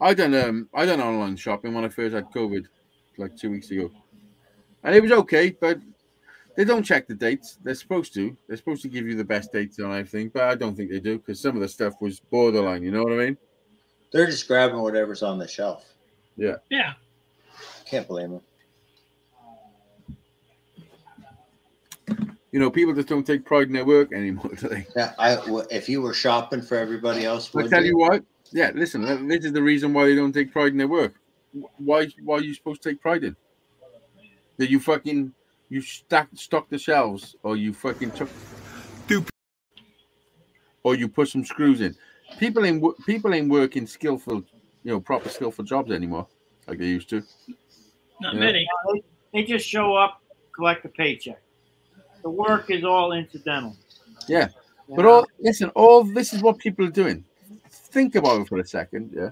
I done online shopping when I first had COVID, like 2 weeks ago, and it was okay, but they don't check the dates. They're supposed to. They're supposed to give you the best dates on everything, but I don't think they do because some of the stuff was borderline. You know what I mean? They're just grabbing whatever's on the shelf. Yeah. Yeah. Can't blame them. You know, people just don't take pride in their work anymore, do they? Yeah, if you were shopping for everybody else, I tell you what. Yeah, listen. This is the reason why they don't take pride in their work. Why are you supposed to take pride in? That you stock the shelves, or you fucking or you put some screws in. People ain't working skillful, proper skillful jobs anymore like they used to. Not many. They just show up, collect a paycheck. The work is all incidental. Yeah. You But know? all this is what people are doing. Think about it for a second. Yeah.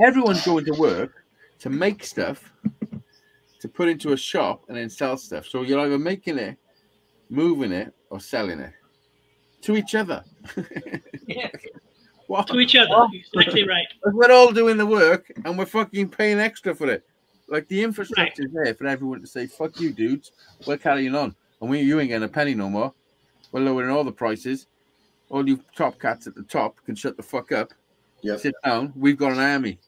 Everyone's going to work to make stuff, to put into a shop and then sell stuff. So you're either making it, moving it, or selling it to each other. Yeah. What? To each other. Exactly right. We're all doing the work and we're fucking paying extra for it. Like the infrastructure is there for everyone to say, fuck you, dudes. We're carrying on. And you ain't getting a penny no more. We're lowering all the prices. All you top cats at the top can shut the fuck up. Yep. Sit down. We've got an army.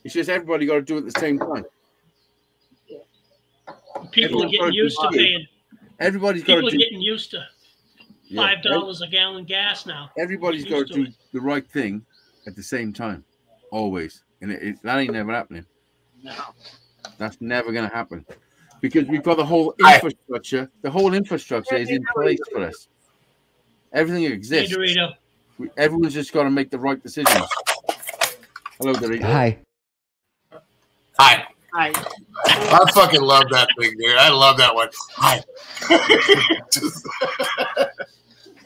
It's just everybody got to do it at the same time. People are getting used to paying. Everybody's got People to are do. getting used to $5 a gallon gas now. Everybody's got to do the right thing at the same time, always, and that ain't never happening. No. That's never going to happen because we've got the whole infrastructure. The whole infrastructure is in place for us. Everything exists. Hey, Dorito. Everyone's just got to make the right decisions. Hello, Dorito. Hi. Hi. Hi. I fucking love that thing, dude. I love that one. Hi.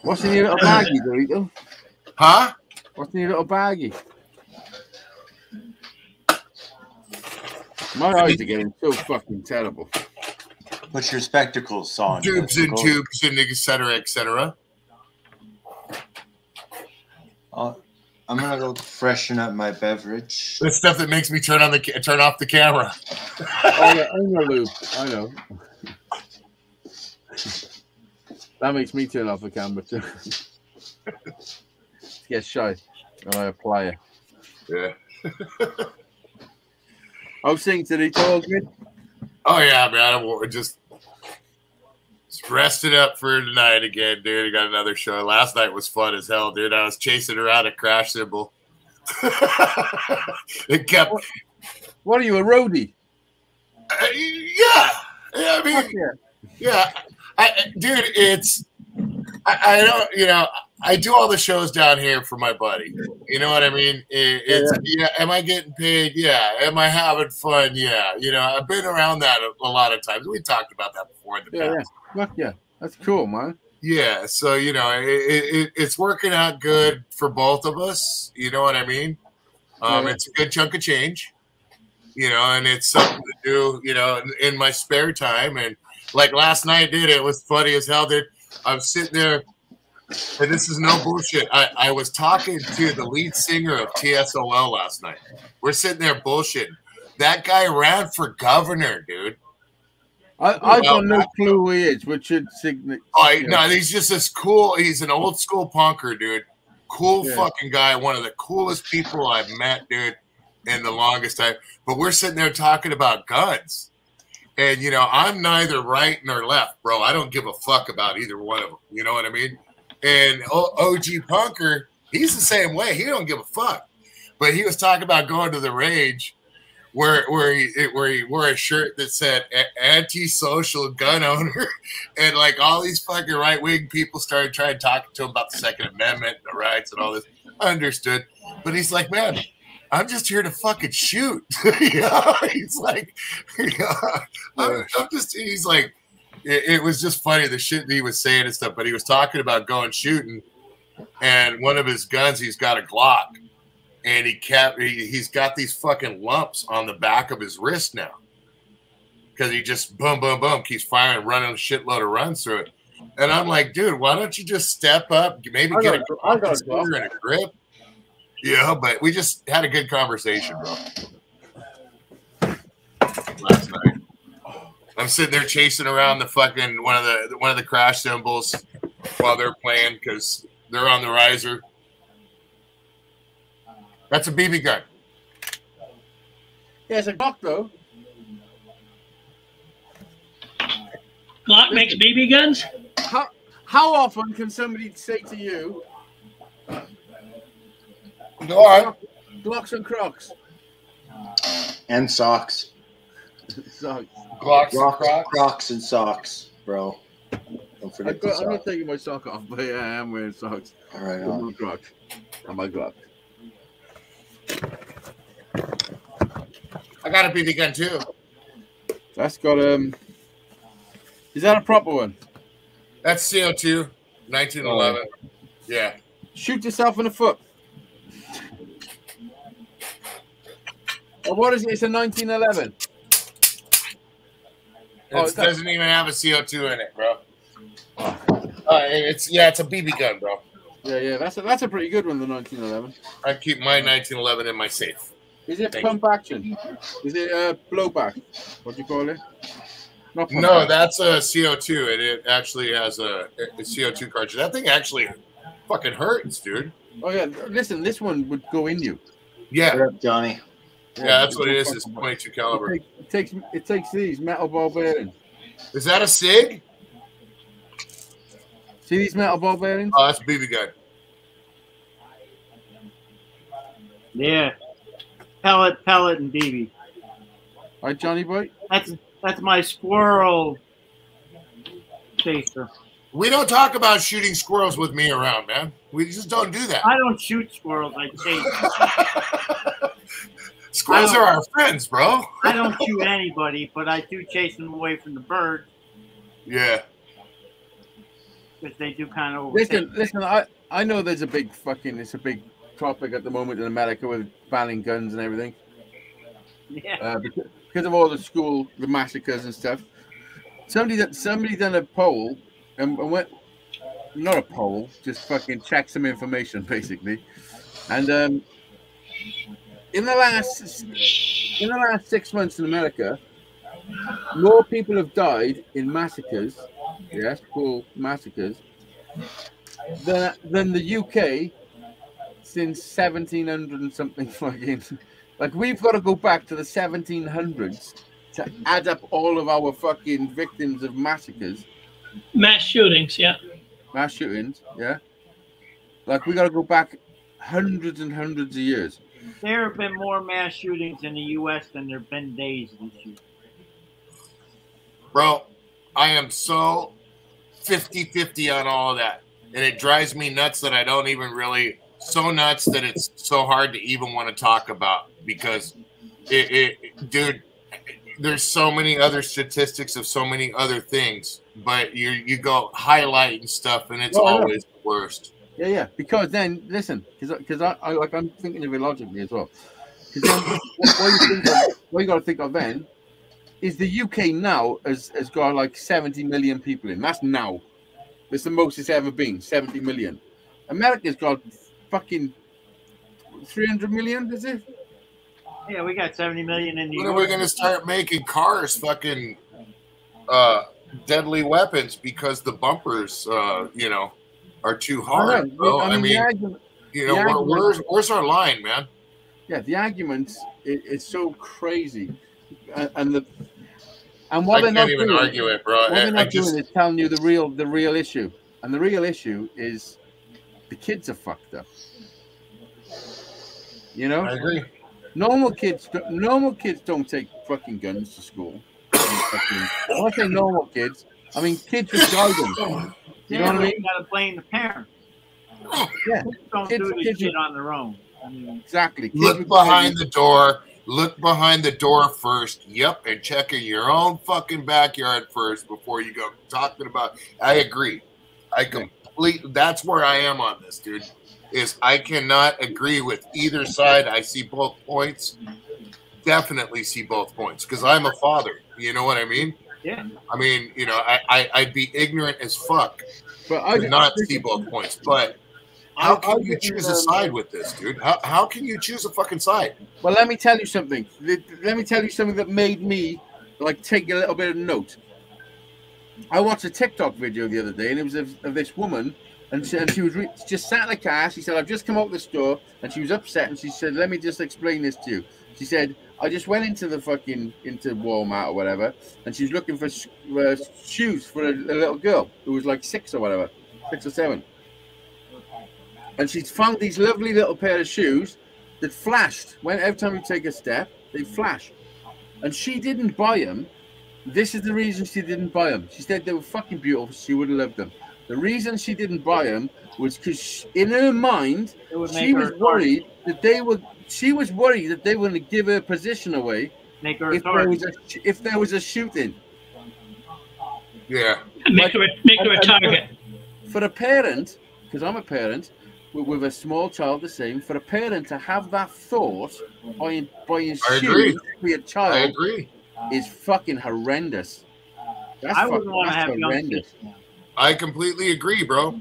What's in your little baggie, Dorito? Huh? What's in your little baggie? My eyes are getting so fucking terrible. Put your spectacles on. Tubes and tubes and et cetera, et cetera. I'm gonna go freshen up my beverage. The stuff that makes me turn off the camera. Oh, yeah, I know, Lou. I know. That makes me turn off the camera too. Get shy when I apply it. Yeah. How's things today? All good? Oh yeah, man. I just rested up for tonight again, dude. I got another show. Last night was fun as hell, dude. I was chasing around a crash cymbal. It kept. What are you, a roadie? Yeah. I mean, yeah. Dude, it's. I don't. You know, I do all the shows down here for my buddy. You know what I mean? Yeah. Am I getting paid? Yeah. Am I having fun? Yeah. You know, I've been around that a lot of times. We talked about that before in the past. Yeah. That's cool, man. Yeah. So, you know, it's working out good for both of us. You know what I mean? It's a good chunk of change, you know, and it's something to do, you know, in my spare time. And like last night, dude, it was funny as hell, dude. I'm sitting there. And this is no bullshit. I was talking to the lead singer of TSOL last night. We're sitting there bullshitting. That guy ran for governor, dude. I've got no clue who he is, which should signify. No, he's just this cool. He's an old school punker, dude. Cool fucking guy. One of the coolest people I've met, dude, in the longest time. But we're sitting there talking about guns. And, you know, I'm neither right nor left, bro. I don't give a fuck about either one of them. You know what I mean? And OG Punker, he's the same way. He don't give a fuck. But he was talking about going to the Rage where he wore a shirt that said anti-social gun owner. And like all these fucking right-wing people started trying to talk to him about the Second Amendment and the rights and all this. I understood. But he's like, man, I'm just here to fucking shoot. You know? He's like, you know, he's like, it was just funny, the shit that he was saying and stuff, but he was talking about going shooting, and one of his guns, he's got a Glock, and he's got these fucking lumps on the back of his wrist now because he just boom, boom, boom, keeps firing, running a shitload of runs through it. And I'm like, dude, why don't you just step up, maybe get a compensator and a grip? Yeah, but we just had a good conversation, bro. Last night. I'm sitting there chasing around the fucking one of the crash cymbals while they're playing because they're on the riser. That's a BB gun. Yeah, it's a Glock though. Glock makes BB guns? How often can somebody say to you, go on, Glocks and Crocs? And socks. Socks. Crocs and socks, bro. Don't forget the I'm not socks. taking my sock off, but yeah, I am wearing socks. All right, on my Crocs. On my Glock. I got a BB gun too. That's got is that a proper one? That's CO2, 1911. Yeah. Shoot yourself in the foot. Oh, what is it? It's a 1911. It doesn't even have a CO2 in it, bro. It's a BB gun, bro. Yeah, that's a pretty good one, the 1911. I keep my 1911 in my safe. Is it pump action? Is it blowback? What do you call it? No, that's a CO2. It actually has a CO2 cartridge. That thing actually fucking hurts, dude. Oh yeah, listen, this one would go in you. Yeah, What up, Johnny? Yeah, that's what it is. It's 22 caliber. It takes these metal ball bearings. Is that a SIG? See these metal ball bearings? Oh, that's a BB gun. Yeah. Pellet, and BB. All right, Johnny boy. That's my squirrel chaser. We don't talk about shooting squirrels with me around, man. We just don't do that. I don't shoot squirrels. I chase. Squirrels are our friends, bro. I don't shoot anybody, but I do chase them away from the birds. Yeah. Because they do kind of. Listen. I know there's it's a big topic at the moment in America with banning guns and everything. Yeah. Because of all the massacres and stuff. Somebody done a poll and went, not a poll, just fucking check some information basically, and in the last 6 months in America, more people have died in massacres, school massacres, than the UK since 1700 and something fucking. Like, we've got to go back to the 1700s to add up all of our fucking victims of massacres. Mass shootings, yeah. Mass shootings, yeah. Like, we got to go back hundreds and hundreds of years. There have been more mass shootings in the U.S. than there have been days this year. Bro, I am so 50-50 on all of that. And it drives me nuts that I don't even really... So nuts that it's so hard to even want to talk about because, dude, there's so many other statistics of so many other things, but you go highlighting stuff and it's always the worst. Yeah. Because then, listen, because I'm thinking of it logically as well. Because then, what you got to think of then is the UK now has got like 70 million people in. That's now. It's the most it's ever been, 70 million. America's got fucking 300 million, is it? Yeah, we got 70 million in New When York. are we going to start making cars fucking deadly weapons because the bumpers, are too hard, bro? I mean, where's our line, man? Yeah, the argument is so crazy, and what I they're not can't even doing, argue it, bro. What they're not doing is telling you the real issue, and the real issue is the kids are fucked up. You know, I agree. Normal kids don't take fucking guns to school. When I say normal kids, I mean kids with guidance. You know what I mean? You got to blame the parents. Yeah, Kids don't do this shit on their own. I mean, exactly. Look behind the door. Look behind the door first. Yep, and check in your own fucking backyard first before you go talking about. I agree. That's where I am on this, dude. Is I cannot agree with either side. I see both points. Definitely see both points because I'm a father. You know what I mean? Yeah. I mean, I'd be ignorant as fuck but I to not see both points. But how can you choose a side with this, dude? How can you choose a fucking side? Well, let me tell you something. Let me tell you something that made me take a little bit of note. I watched a TikTok video the other day, and it was of this woman, and she was just sat in the car. She said, "I've just come out the store," and she was upset, and she said, "Let me just explain this to you." She said, "I just went into into Walmart or whatever, and she's looking for shoes for a little girl who was like 6 or 7, and she's found these lovely little pair of shoes that flashed. Every time you take a step, they flash, and she didn't buy them. This is the reason she didn't buy them. She said they were fucking beautiful. She would have loved them. The reason she didn't buy them was because in her mind, she was worried that they were going to give her position away make her if there was a shooting. Yeah. And make her a target. For a parent, because I'm a parent with a small child the same, for a parent to have that thought by agree. shoes for your I child agree. is fucking horrendous. That's I wouldn't want to that's have young horrendous. kids now. I completely agree, bro. To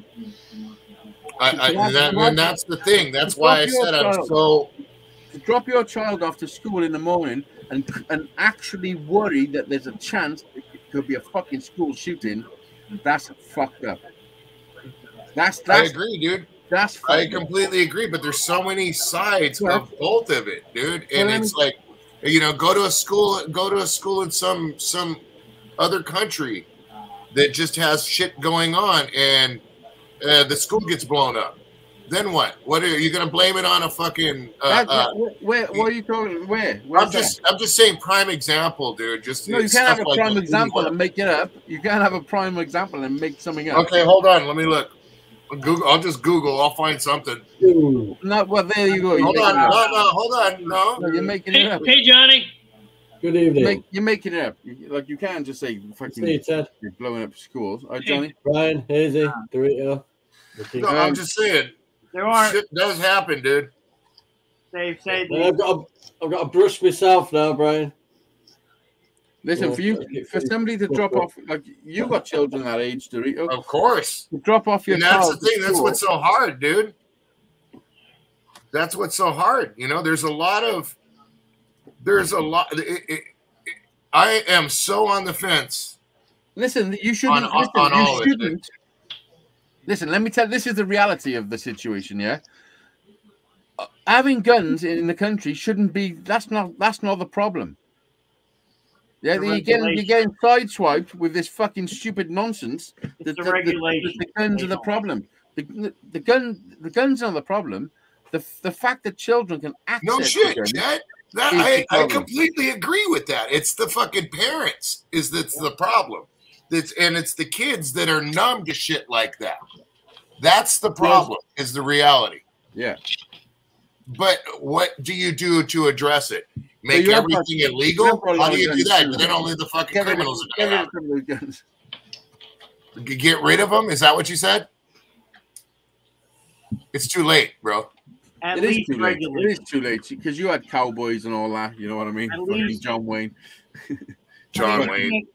And that's the thing. That's why I said I'm so. To drop your child off to school in the morning and actually worry that there's a chance it could be a fucking school shooting, that's fucked up. That's I agree, dude. That's I completely agree, but there's so many sides of both of it, dude. And it's like, you know, go to a school in some other country that just has shit going on, and the school gets blown up. Then what? What are you going to blame it on a fucking? Where are you talking? Where? I'm just saying, prime example, dude. Just no, you can't have a prime example and make it up. You can't have a prime example and make something up. Okay, hold on. Let me look. Google. I'll just Google. I'll find something. No, well, there you go. Hold on. Hold on. No, you're making it up. Hey, Johnny. Good evening. You're making it up. Like, you can't just say fucking you're blowing up schools. All right, Johnny? Brian, Hazy, Dorito. No, I'm just saying. There are shit does happen, dude. They say I've got to brush myself now, Brian. Listen, for somebody to drop off, like, you got children that age, Dorito. Of course. To drop off your and that's child the thing. That's school, what's so hard, dude. That's what's so hard. You know, there's a lot. I am so on the fence. Listen, you shouldn't. Listen, let me tell you, this is the reality of the situation, yeah? Having guns in the country shouldn't be, that's not the problem. Yeah, you're getting sideswiped with this fucking stupid nonsense. The guns are the problem. The guns are the problem. The fact that children can access no shit, guns Chad. I completely agree with that. It's the fucking parents that's the problem. It's the kids that are numb to shit like that. That's the problem, is the reality. Yeah. But what do you do to address it? Make everything illegal? How do you do that? Then only the fucking criminals are going to have guns. Get rid of them? Is that what you said? It's too late, bro. It is too late. It is too late because you had cowboys and all that. You know what I mean? Fucking John Wayne. John Wayne.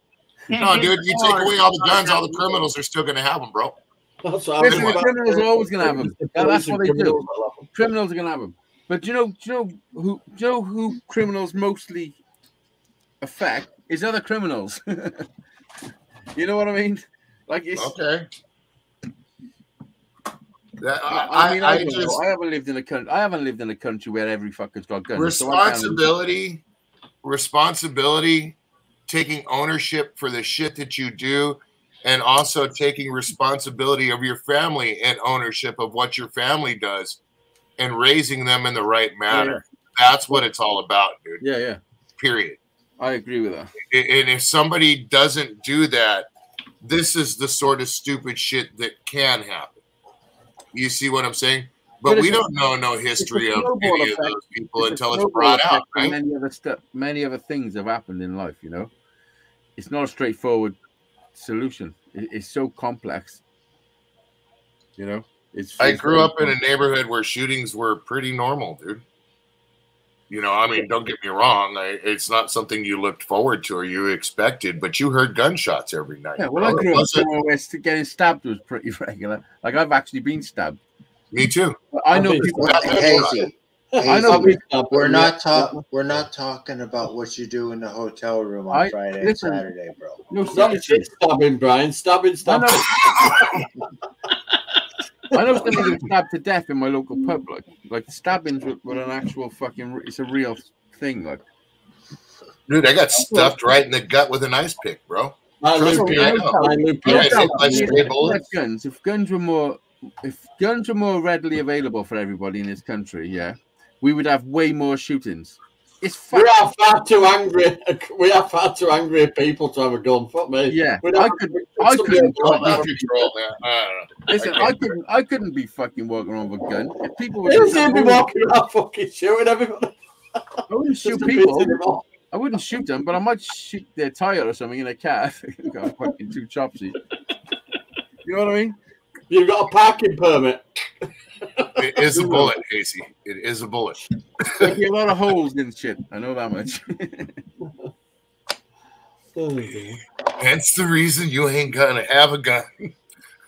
No, dude, you take away all the guns, all the criminals are still going to have them, bro. The criminals are always going to have them. That's what they do. Criminals are going to have them. But do you know who criminals mostly affect is other criminals. You know what I mean? Like, it's okay. I haven't lived in a country. I haven't lived in a country where every fucker's got guns. Responsibility, taking ownership for the shit that you do, and also taking responsibility of your family and ownership of what your family does, and raising them in the right manner. Yeah. That's what it's all about, dude. Yeah. Period. I agree with that. And if somebody doesn't do that, this is the sort of stupid shit that can happen. You see what I'm saying? But we don't know no history of any of those people until it's brought out, right? Many other things have happened in life, you know? It's not a straightforward solution. It's so complex, you know? I grew up in a neighborhood where shootings were pretty normal, dude. You know, I mean, don't get me wrong. It's not something you looked forward to or you expected, but you heard gunshots every night. Yeah, well, I grew up somewhere where getting stabbed was pretty regular. Like, I've actually been stabbed. Me too. I know people. Hazy. I know people. We're not talking about what you do in the hotel room on Friday and Saturday, bro. No, stabbing, Brian. Stabbing. I know somebody who was stabbed to death in my local pub. Like stabbings with an actual fucking. It's a real thing. Like, dude, I got stuffed right in the gut with an ice pick, bro. If guns were more readily available for everybody in this country, yeah, we would have way more shootings. We are far too angry. We are far too angry people to have a gun. Fuck me. Yeah, I couldn't be fucking walking around with a gun. If people were be walking around fucking shooting everybody. I wouldn't shoot people. I wouldn't shoot them, but I might shoot their tire or something in a car. Got fucking too chopsy. You know what I mean? You've got a parking permit. It is a bullet, Casey. It is a bullet. There'll be a lot of holes in shit. I know that much. Hence the reason you ain't gonna have a gun.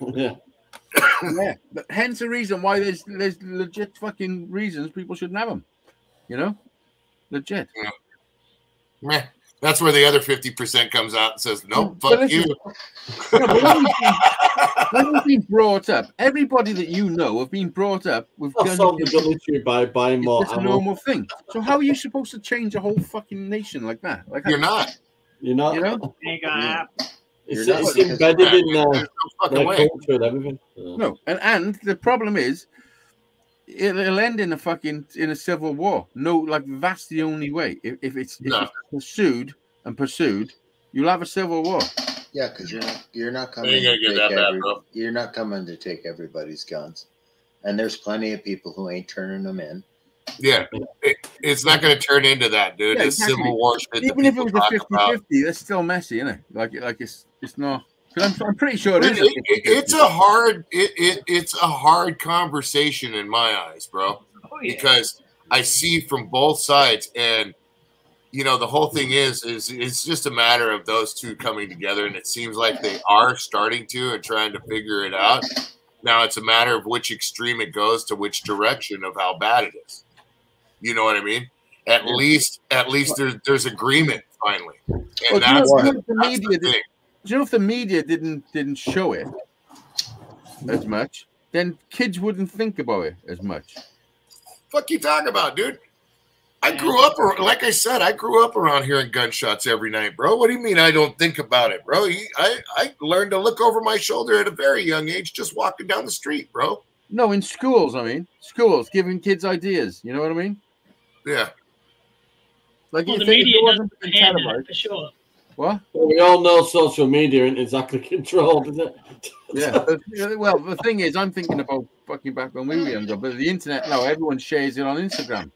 Yeah. Yeah. But hence the reason why there's legit fucking reasons people shouldn't have them. You know? Legit. Yeah. Meh. That's where the other 50% comes out and says, "Nope, But fuck listen, you." when you've been brought up, everybody that you know have been brought up with I'll guns. solve the gun issue by buying more It's a ammo. normal thing. So how are you supposed to change a whole fucking nation like that? Like You're not. You're not. You know? Ain't gonna happen. It's embedded in There's no their fucking way. culture and everything. No, and the problem is, it'll end in a civil war. No, like that's the only way. If it's pursued, you'll have a civil war. Yeah, because you're not coming. Ain't gonna get that bad, bro. You're not coming to take everybody's guns, and there's plenty of people who ain't turning them in. Yeah, it's not going to turn into that, dude. Yeah, it's exactly. Civil War shit. Even if it was a 50-50, that's still messy, isn't it? Like it's not. Because I'm pretty sure it is. It's a hard conversation in my eyes, bro. Oh, yeah. Because I see from both sides, and you know the whole thing is it's just a matter of those two coming together, and it seems like they are starting to and trying to figure it out. Now it's a matter of which extreme it goes to, which direction of how bad it is. You know what I mean? At least there's agreement finally, and that's the thing. Do you know if the media didn't show it as much, then kids wouldn't think about it as much. Fuck you talking about, dude? I grew up, like I said, I grew up around hearing gunshots every night, bro. What do you mean I don't think about it, bro? I learned to look over my shoulder at a very young age just walking down the street, bro. No, in schools, I mean. Schools, giving kids ideas. You know what I mean? Yeah. Like Well, you the think media it wasn't doesn't hand televised. it for sure. What? Well, we all know social media isn't exactly controlled, is it? Yeah. Well, the thing is, I'm thinking about fucking back when we were younger, but the internet now, everyone shares it on Instagram.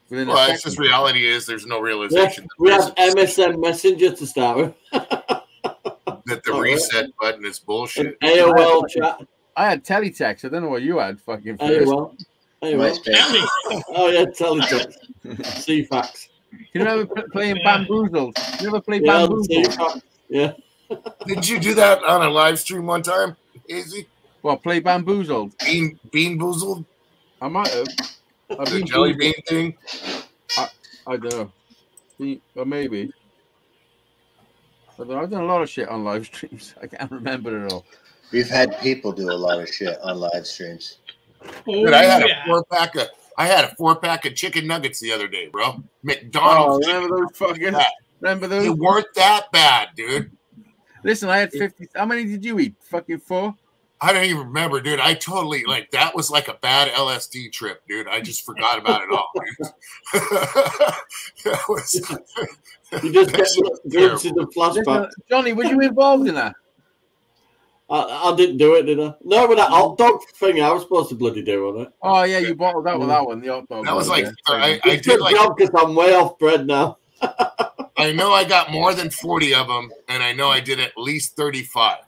Well, it's just reality is there's no realization. We have MSN Messenger to start with. That the reset button is bullshit. AOL chat. I had teletext. I don't know what you had. Fucking first. AOL. Oh yeah, teletext. CFAX. You remember playing Bamboozled? You ever play Bamboozled? Yeah. Did you do that on a live stream one time, Easy? What, play Bamboozled? Bean boozled? I might have. The jelly bean thing? I don't know. Or maybe. I've done a lot of shit on live streams. I can't remember it all. We've had people do a lot of shit on live streams. Dude, I had a 4-pack of chicken nuggets the other day, bro. McDonald's. Oh, remember those fucking? Remember those? They weren't that bad, dude. Listen, I had 50. How many did you eat? Fucking 4? I don't even remember, dude. I totally that was like a bad LSD trip, dude. I just forgot about it all. You just get glimpses of flashbacks. Johnny, were you involved in that? I didn't do it, did I? No, but that hot dog thing I was supposed to bloody do, wasn't it? Oh yeah, you bottled that with that one, the hot dog. That was like I It's did good like job because I'm way off bread now. I know I got more than 40 of them, and I know I did at least 35.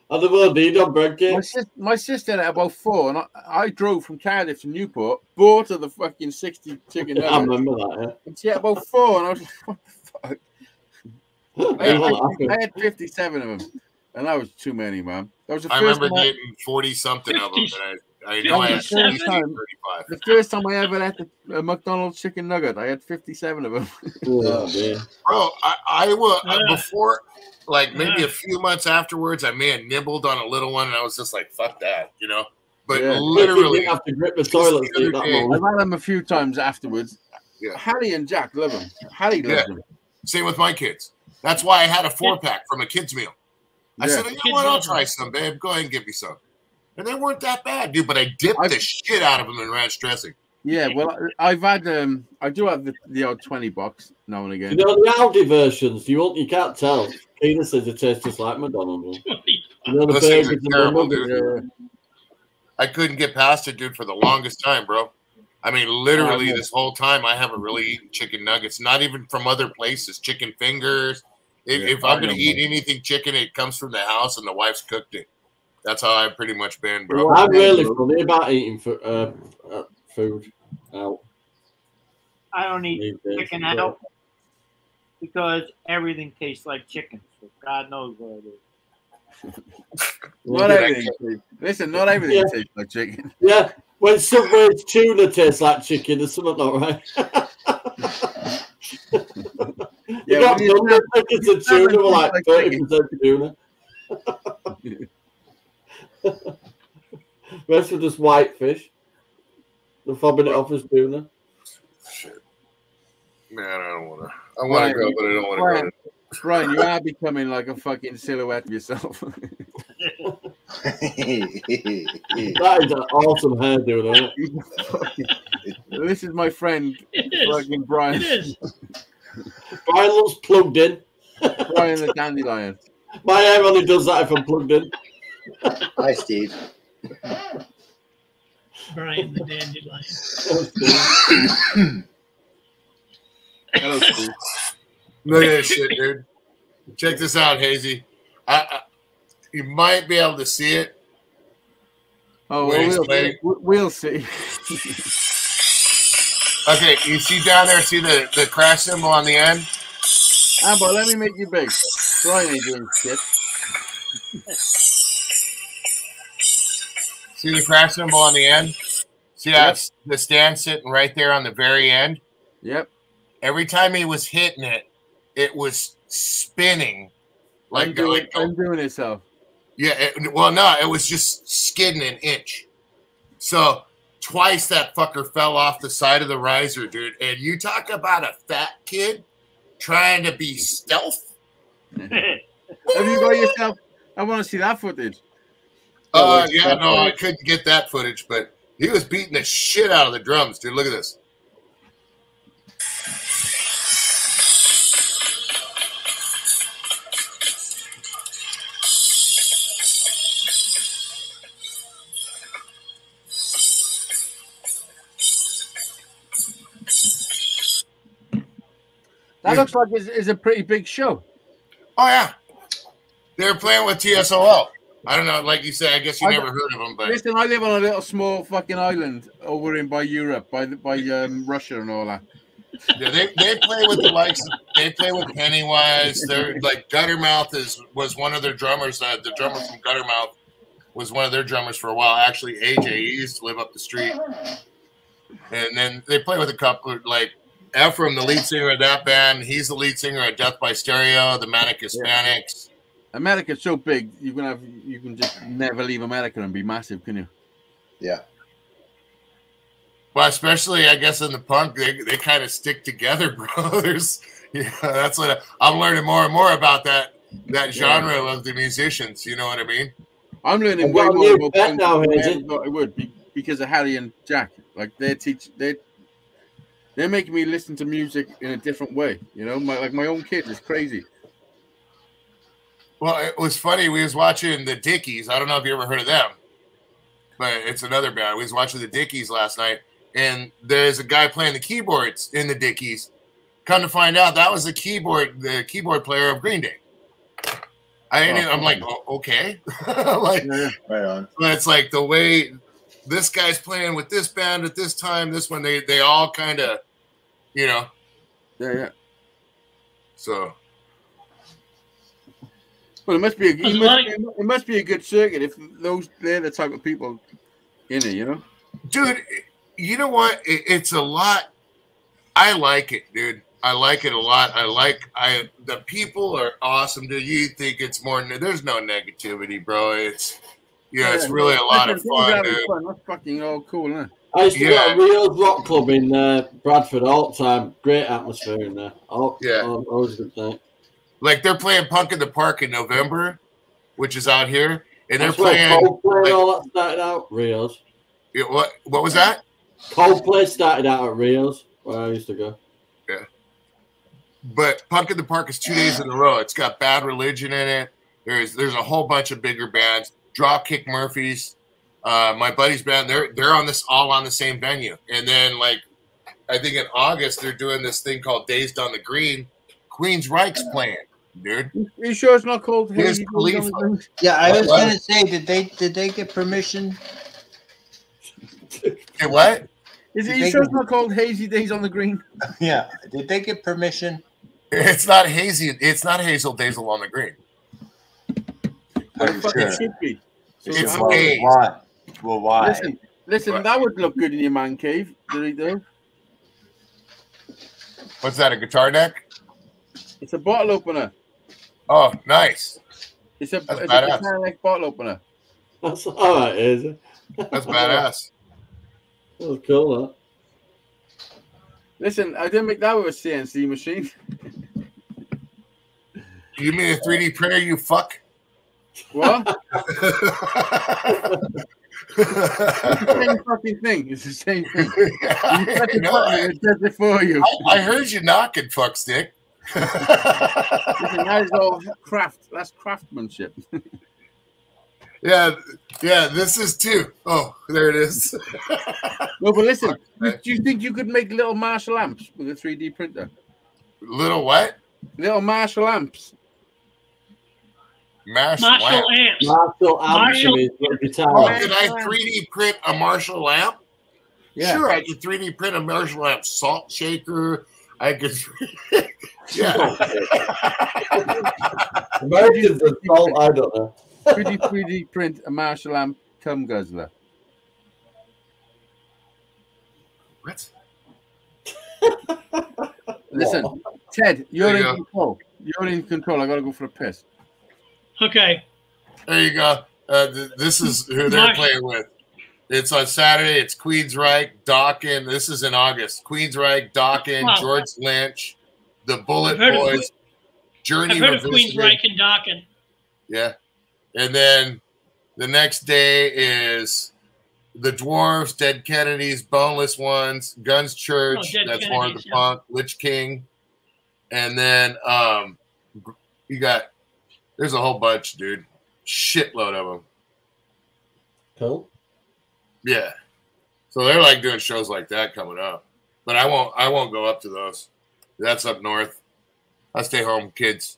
I don't know, need on bread cake. My sister had about 4, and I drove from Cardiff to Newport, bought her the fucking 60 chicken nuggets. I remember that, yeah. And she had about 4, and I was like, what the fuck? I had 57 of them, and that was too many, man. That was the I first remember time getting 40-something of them, and I know I had 35. The first time I ever had a McDonald's chicken nugget, I had 57 of them. Oh, man. Bro, I will before, like maybe a few months afterwards, I may have nibbled on a little one, and I was just like, "Fuck that," you know. But literally, you have to grip the toilet seat that I've moment. had them a few times afterwards. Yeah. Harry and Jack love them. Harry loves them. Same with my kids. That's why I had a 4-pack from a kids meal. I said, "You know what? I'll try some, babe. Go ahead and give me some." And they weren't that bad, dude. But I dipped the shit out of them in ranch dressing. Yeah, well, I've had I do have the odd 20 box now and again. You know the Aldi versions. You can't tell. Keena says it tastes just like McDonald's. You know the Those things burgers are terrible, and the dude. I couldn't get past it, dude, for the longest time, bro. I mean, literally this whole time I haven't really eaten chicken nuggets, not even from other places. Chicken fingers. If I'm going to eat anything chicken, it comes from the house and the wife's cooked it. That's how I've pretty much been, bro. I'm really funny about eating food out. I don't eat chicken out because everything tastes like chicken. So God knows what it is. Not everything. Listen, not everything tastes like chicken. Yeah, when Subway's tuna tastes like chicken, there's something not right. You got 100 packets of tuna with like 30% tuna. Rest of just white fish. They're fobbing it off as tuna. Shit. Man, I don't want to. I want to go, but I don't want to go. Brian, you are becoming like a fucking silhouette of yourself. That is an awesome hairdo, isn't it? This is my friend, fucking Brian. It is. Brian looks plugged in. Brian the dandelion. My hair only does that if I'm plugged in. Hi, Steve. Brian the dandelion. Hello, Steve. Look at this shit, dude. Check this out, Hazy. You might be able to see it. Oh, we'll see. Okay, you see down there, see the crash symbol on the end? Amber, let me make you big. Brian ain't doing shit. See the crash symbol on the end? See that the stand sitting right there on the very end? Yep. Every time he was hitting it, it was spinning undoing itself. Yeah, it was just skidding an inch. So twice that fucker fell off the side of the riser, dude. And you talk about a fat kid trying to be stealth. Have you got yourself? I want to see that footage. I couldn't get that footage, but he was beating the shit out of the drums, dude. Look at this. That looks like it's a pretty big show. Oh, yeah. They were playing with TSOL. I don't know, like you said, I guess you never heard of them. But listen, I live on a little small fucking island over by Europe, by Russia and all that. Yeah, they play with the likes. They play with Pennywise. They're like Guttermouth was one of their drummers. The drummer from Guttermouth was one of their drummers for a while. Actually, AJ used to live up the street, and then they play with a couple like Ephraim, the lead singer of that band. He's the lead singer of Death by Stereo, the Manic Hispanics. America's so big, you can just never leave America and be massive, can you? Yeah. Well, especially I guess in the punk, they kind of stick together, bro. That's what I'm learning more and more about that genre of the musicians. You know what I mean? I'm learning way more about punk now. I would because of Harry and Jack. Like they're making me listen to music in a different way. You know, my own kid is crazy. Well, it was funny. We was watching the Dickies. I don't know if you ever heard of them, but it's another band. We was watching the Dickies last night, and there's a guy playing the keyboards in the Dickies. Come to find out, that was the keyboard player of Green Day. I'm like, oh, okay, right on. But it's like the way this guy's playing with this band at this time, this one, they all kind of, you know. Yeah. So. Well, it must be a good circuit if they're the type of people in it, you know. Dude, you know what? It's a lot. I like it, dude. I like it a lot. The people are awesome, dude. You think it's more? There's no negativity, bro. It's it's really a lot of fun, dude. That's fucking all cool, isn't it? I used to go to a real rock club in Bradford all the time. Great atmosphere in there. Always a good thing. Like they're playing Punk in the Park in November, which is out here, and they're That's playing. Coldplay all that started out Rios. Yeah, what was that? Coldplay started out at Rios, where I used to go. Yeah, but Punk in the Park is 2 days in a row. It's got Bad Religion in it. There's a whole bunch of bigger bands. Dropkick Murphys. My buddy's band, they're on this all on the same venue. And then like I think in August they're doing this thing called Dazed on the Green. Queens Reich's playing, dude. You sure it's not called Here's Hazy? Khalifa. Yeah, I was gonna say, did they get permission? Hey, what? Is it? You sure it's not called Hazy Days on the Green? Yeah. Did they get permission? It's not hazy. It's not Hazel Days on the Green. I'm It sure. should be. So It's I'm- haze. Why? Well, why? Listen, that would look good in your man cave. Did he do? What's that? A guitar neck? It's a bottle opener. Oh, nice. It's a That's it's a badass. guitar neck bottle opener. That's all right, is it? That's badass. That was cool, that. Listen, I didn't make that with a CNC machine. You mean a 3D printer? You fuck. What? It's the same fucking thing. It's the same thing. You press the button, it does it for you. I heard you knocking, fuck stick. Listen, that is all craft. That's craftsmanship. Yeah, this is too. Oh, there it is. No, but listen, do you think you could make little Marshall amps with a 3D printer? Little what? Little Marshall amps. Marshall Marshall lamp. amps. Marshall Marshall- guitar. Oh, could I 3D print a Marshall lamp? Yeah. Sure, I could 3D print a Marshall lamp salt shaker. I could. Yeah. Americans are salt, I don't know. Could you 3D print a Marshall amp cum guzzler? What? Listen, Ted, you're There in you go. control. You're in control. I gotta go for a piss. Okay. There you go. This is who they're Marshall. playing with. It's on Saturday. It's Queensryche, Dawkins. This is in August. Queensryche, Dawkins, Wow. George Lynch, the Bullet I've heard of Boys, Journey I've heard of Revisited. Queensryche and Dawkins. Yeah. And then the next day is the Dwarfs, Dead Kennedys, Boneless Ones, Guns Church. Oh, Dead That's more of the Kennedys, yeah. punk. Lich King. And then you got, there's a whole bunch, dude. Shitload of them. Cool. Yeah. So they're like doing shows like that coming up. But I won't go up to those. That's up north. I stay home, kids.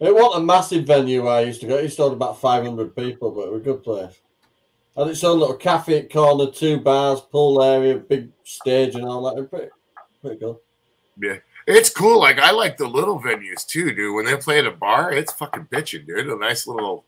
It wasn't a massive venue where I used to go. It used to hold about 500 people, but it was a good place. Had its own little cafe corner, 2 bars, pool area, big stage and all that. It was pretty cool. Yeah. It's cool. Like I like the little venues too, dude. When they play at a bar, it's fucking bitching, dude. A nice little,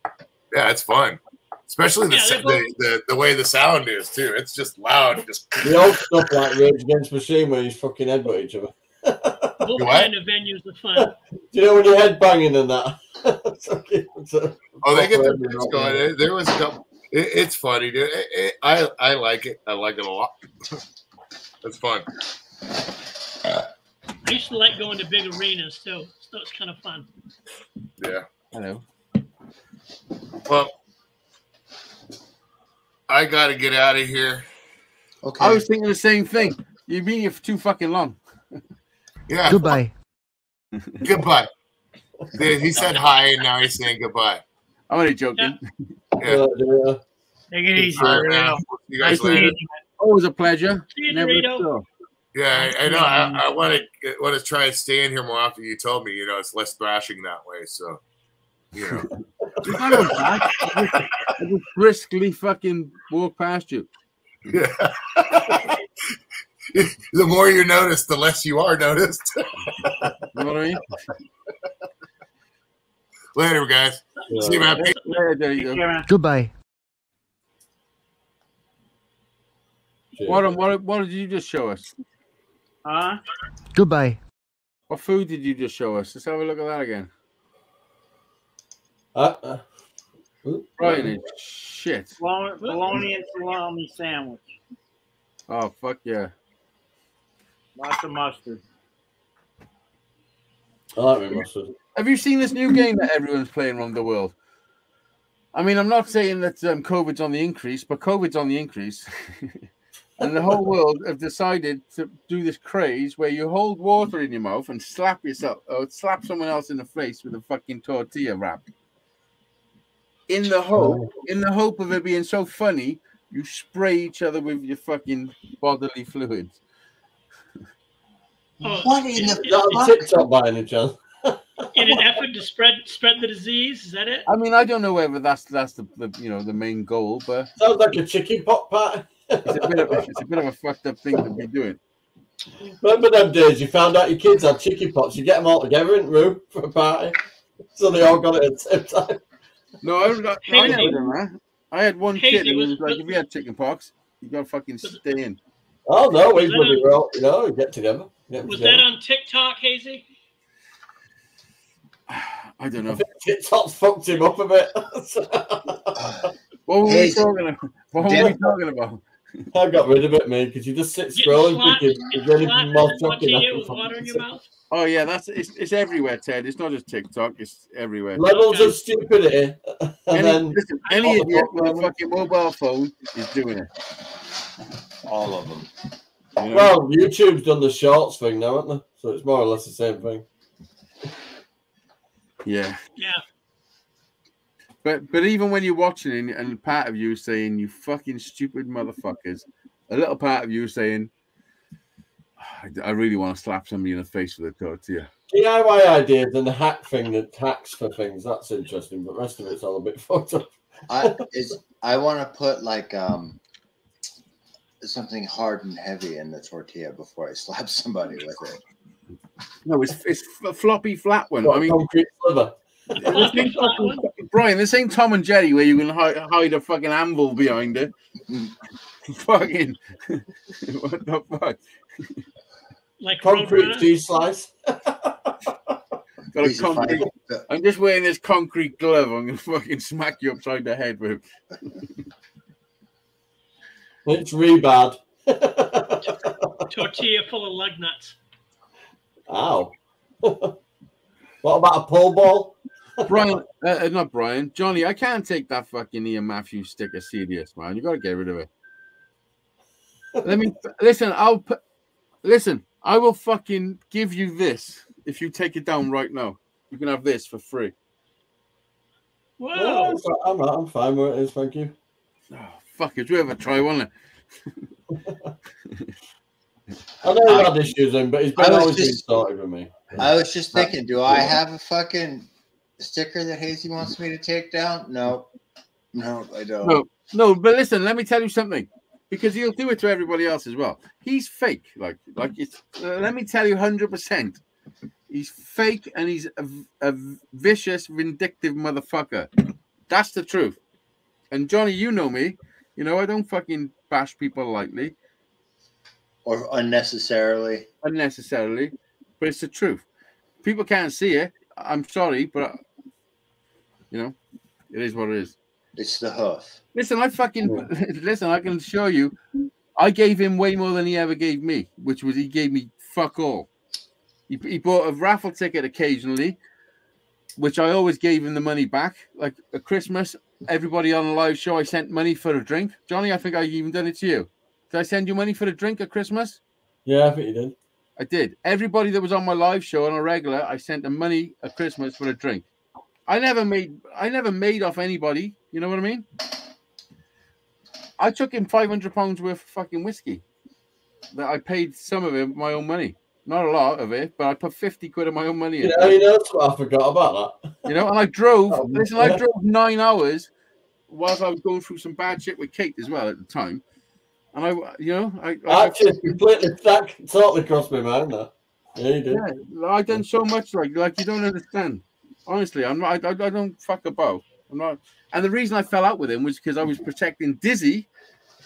yeah, it's fun. Especially the way the sound is too. It's just loud. Just The old stuff like Rage Against the Machine where you fucking headbutt each other. Both What? kind of venues are fun. Do you know when you're head banging and that? oh, they get their bits going. There was a couple. It's funny, dude. I like it. I like it a lot. It's fun. I used to like going to big arenas too, so it's kind of fun. Yeah. Hello. Well, I got to get out of here. Okay. I was thinking the same thing. You've been here for too fucking long. Yeah. Goodbye. Goodbye. Dude, he said hi, and now he's saying goodbye. I'm only joking. Yeah. Take it easy, All right, man. Dorito. We'll see you guys later. Always a pleasure. See you, Never Dorito. sure. Yeah, I know. I want to try and stay in here more often. You told me, it's less thrashing that way. So, It's not a back. I just briskly fucking walk past you. Yeah. The more you're noticed, the less you are noticed. You know what I mean? Later, guys. See you, man. Later, there you go. Goodbye. What did you just show us? Huh? Goodbye. What food did you just show us? Let's have a look at that again. Brian is shit. Bologna and salami sandwich. Oh, fuck yeah. Lots of mustard. I like my mustard. Have you seen this new game that everyone's playing around the world? I mean, I'm not saying that COVID's on the increase, but COVID's on the increase. And the whole world have decided to do this craze where you hold water in your mouth and slap yourself or slap someone else in the face with a fucking tortilla wrap. in the hope of it being so funny, you spray each other with your fucking bodily fluids. What in the fuck? TikTok by any chance? In an effort to spread the disease, is that it? I mean, I don't know whether that's the the main goal, but sounds like a chicken pot party. It's a bit of a fucked up thing to be doing. Remember them days you found out your kids had chicken pox? You get them all together in the room for a party, so they all got it at the same time. No, I never done that. I had one kid, and it was like, if you had chicken pox, you got to fucking stay in. Oh no, we bloody well, you get together. Was that on TikTok, Hazy? I don't know. I think TikTok fucked him up a bit. What were we talking about? What were we talking about? I got rid of it, man, because you just sit scrolling thinking, is there anything more shocking? With water in your mouth? Oh yeah, it's everywhere, Ted. It's not just TikTok; it's everywhere. Levels of stupidity. Any idiot with a fucking mobile phone is doing it. All of them. You know? Well, YouTube's done the shorts thing now, haven't they? So it's more or less the same thing. Yeah. Yeah. But even when you're watching and part of you saying, "You fucking stupid motherfuckers," a little part of you saying, "I really want to slap somebody in the face with a tortilla." DIY ideas and the hack thing that hacks for things, that's interesting, but the rest of it's all a bit fucked up. I want to put like something hard and heavy in the tortilla before I slap somebody with it. No, it's a floppy flat one. What, I mean, concrete sliver. Brian, this ain't Tom and Jerry where you can hide a fucking anvil behind it. Fucking what the fuck? Like concrete cheese slice. Got a concrete. I'm just wearing this concrete glove. I'm gonna fucking smack you upside the head with. It's rebad. Tortilla full of lug nuts. Ow. What about a pole ball? Brian, not Brian, Johnny, I can't take that fucking Ian Matthews sticker serious, man. You got to get rid of it. Let me listen. I will fucking give you this if you take it down right now. You can have this for free. Whoa! Yeah, I'm fine with it. Thank you. Oh, fuck it, you ever try one? I know he had issues in, but he's been always been started with me. I was just thinking, do I have a fucking sticker that Hazy wants me to take down? No, I don't. No, but listen, let me tell you something, because he'll do it to everybody else as well. He's fake, like it's. Let me tell you, 100%. He's fake, and he's a vicious, vindictive motherfucker. That's the truth. And Johnny, you know me. You know I don't fucking bash people lightly or unnecessarily. But it's the truth. People can't see it. I'm sorry, but it is what it is. It's the hoof. Listen, I can show you. I gave him way more than he ever gave me, which was he gave me fuck all. He bought a raffle ticket occasionally, which I always gave him the money back. Like at Christmas, everybody on the live show, I sent money for a drink. Johnny, I think I even done it to you. Did I send you money for a drink at Christmas? Yeah, I think you did. I did. Everybody that was on my live show on a regular, I sent them money at Christmas for a drink. I never made off anybody. You know what I mean? I took him £500 worth of fucking whiskey. That I paid some of it with my own money. Not a lot of it, but I put 50 quid of my own money in. That's what I forgot about that. And I drove. I drove 9 hours whilst I was going through some bad shit with Kate as well at the time. And I actually completely totally crossed my mind that. Yeah, you did. Yeah, I done so much like you don't understand. Honestly, I'm not. I don't fuck about. I'm not. And the reason I fell out with him was because I was protecting Dizzy,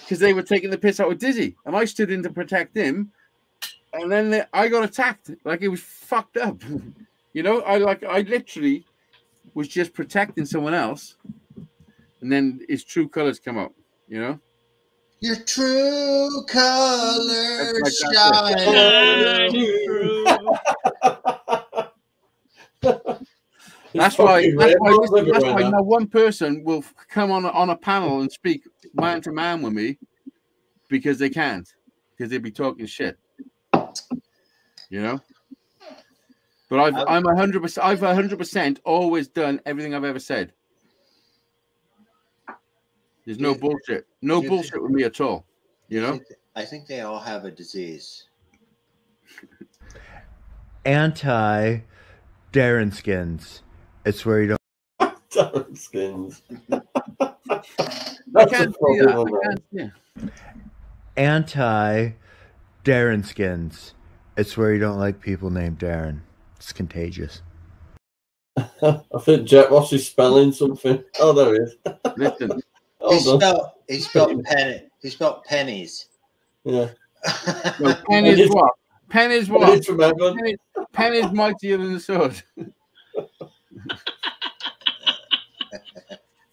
because they were taking the piss out of Dizzy, and I stood in to protect him, and then I got attacked. Like it was fucked up. I literally was just protecting someone else, and then his true colors come out. Your true colors shine through. That's why now one person will come on a panel and speak man to man with me because they can't, because they'd be talking shit. But I'm 100%. I've 100% always done everything I've ever said. There's no bullshit. No bullshit with me at all. You know? I think they all have a disease. Anti Darren skins. It's where you don't. Darren skins. I can't see that. I can't see. Anti Darren skins. It's where you don't like people named Darren. It's contagious. I think Jet Ross is spelling something. Oh, there he is. Listen. He spelled pennies. Yeah. No, pen is what? Pen is what? Pen is mightier than the sword.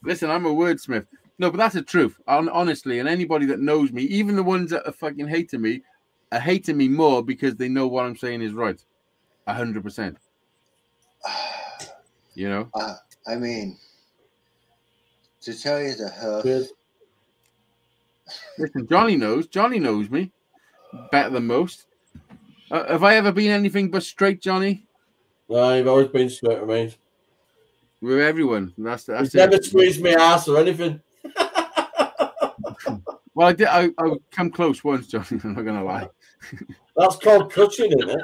Listen, I'm a wordsmith. No, but that's the truth. Honestly, and anybody that knows me, even the ones that are fucking hating me, are hating me more because they know what I'm saying is right. 100%. You know? I mean, to tell you the hoof. Listen, Johnny knows me better than most. Have I ever been anything but straight, Johnny? No, you've always been straight with me. With everyone. That's You've never squeezed my ass or anything. Well, I did. I come close once, Johnny. I'm not gonna lie. That's called cutching, isn't it?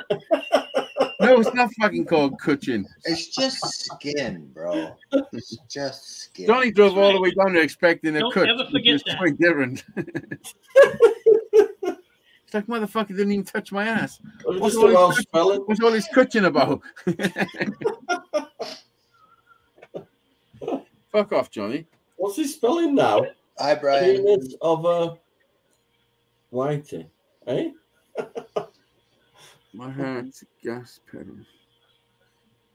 No, it's not fucking called cutching. It's just skin, bro. It's just skin. Johnny drove all the way down there expecting a cut. Don't ever forget that. Quite different. It's like, motherfucker didn't even touch my ass. What's all this cutching about? Fuck off, Johnny. What's he spelling now? Hi, Brian. Penis of a whitey, eh? My heart's gas pedal.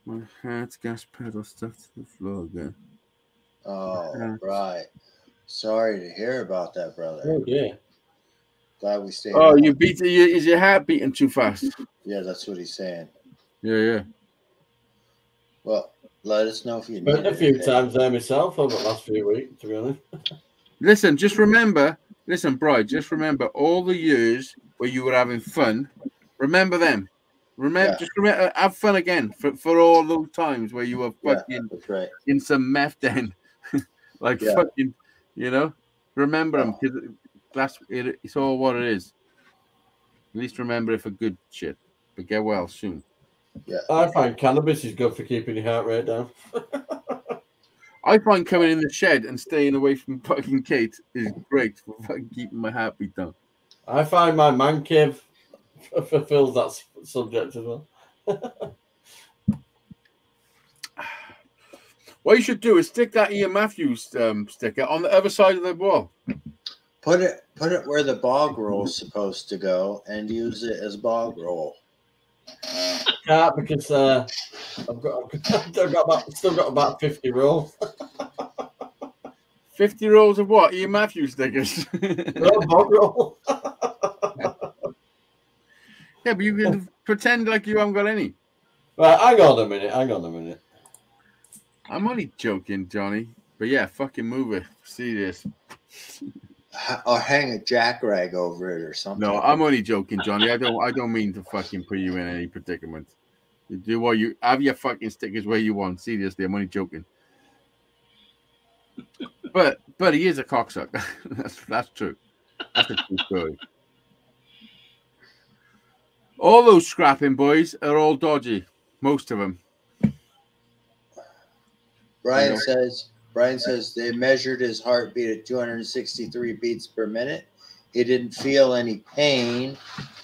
My heart's gas pedal stuck to the floor again. Oh, right. Sorry to hear about that, brother. Oh, yeah. Glad we stayed. Oh, you beat it. Is your heart beating too fast? Yeah, that's what he's saying. Yeah. Well, let us know if you need Been a few times there myself over the last few weeks, to be honest. Listen, Bride, just remember all the years where you were having fun. Remember them. Just remember, have fun again for all those times where you were fucking in some meth den. Fucking, you know, remember them because it's all what it is. At least remember it for good shit. But get well soon. Yeah. I find cannabis is good for keeping your heart rate down. I find coming in the shed and staying away from fucking Kate is great for fucking keeping my heartbeat down. I find my man cave fulfills that subject as well. What you should do is stick that Ian Matthews sticker on the other side of the wall. Put it where the bog roll is supposed to go and use it as bog roll. Can't because I've still got about 50 rolls. 50 rolls of what? Ian Matthews stickers. No, bog roll. Yeah, but you can pretend like you haven't got any. Right, hang on a minute. I'm only joking, Johnny. But yeah, fucking move it. Serious. Or hang a jackrag over it or something. No, I'm only joking, Johnny. I don't mean to fucking put you in any predicament. You do what you have your fucking stickers where you want. Seriously, I'm only joking. But he is a cocksucker. That's true. That's a true story. All those scrapping boys are all dodgy. Most of them. Brian says they measured his heartbeat at 263 beats per minute. He didn't feel any pain,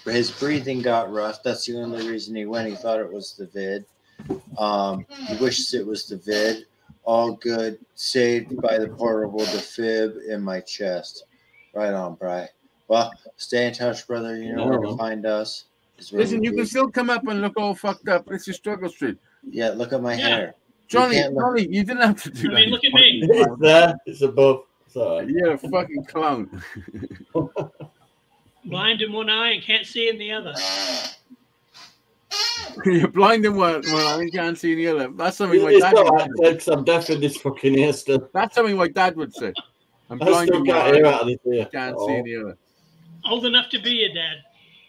but his breathing got rough. That's the only reason he went. He thought it was the vid. He wishes it was the vid. All good. Saved by the portable defib in my chest. Right on, Brian. Well, stay in touch, brother. You know where to find us. Listen, you can still come up and look all fucked up. It's a struggle street. Yeah, look at my hair. Johnny, you didn't have to do that. I mean, look at me. It's there. It's above. Sorry. You're a fucking clown. Blind in one eye and can't see in the other. You're blind in one eye and can't see in the other. That's something my dad would say. Because I'm deaf in this fucking ear still. That's something my dad would say. I'm blind in one eye, can't see in the other. Old enough to be your dad.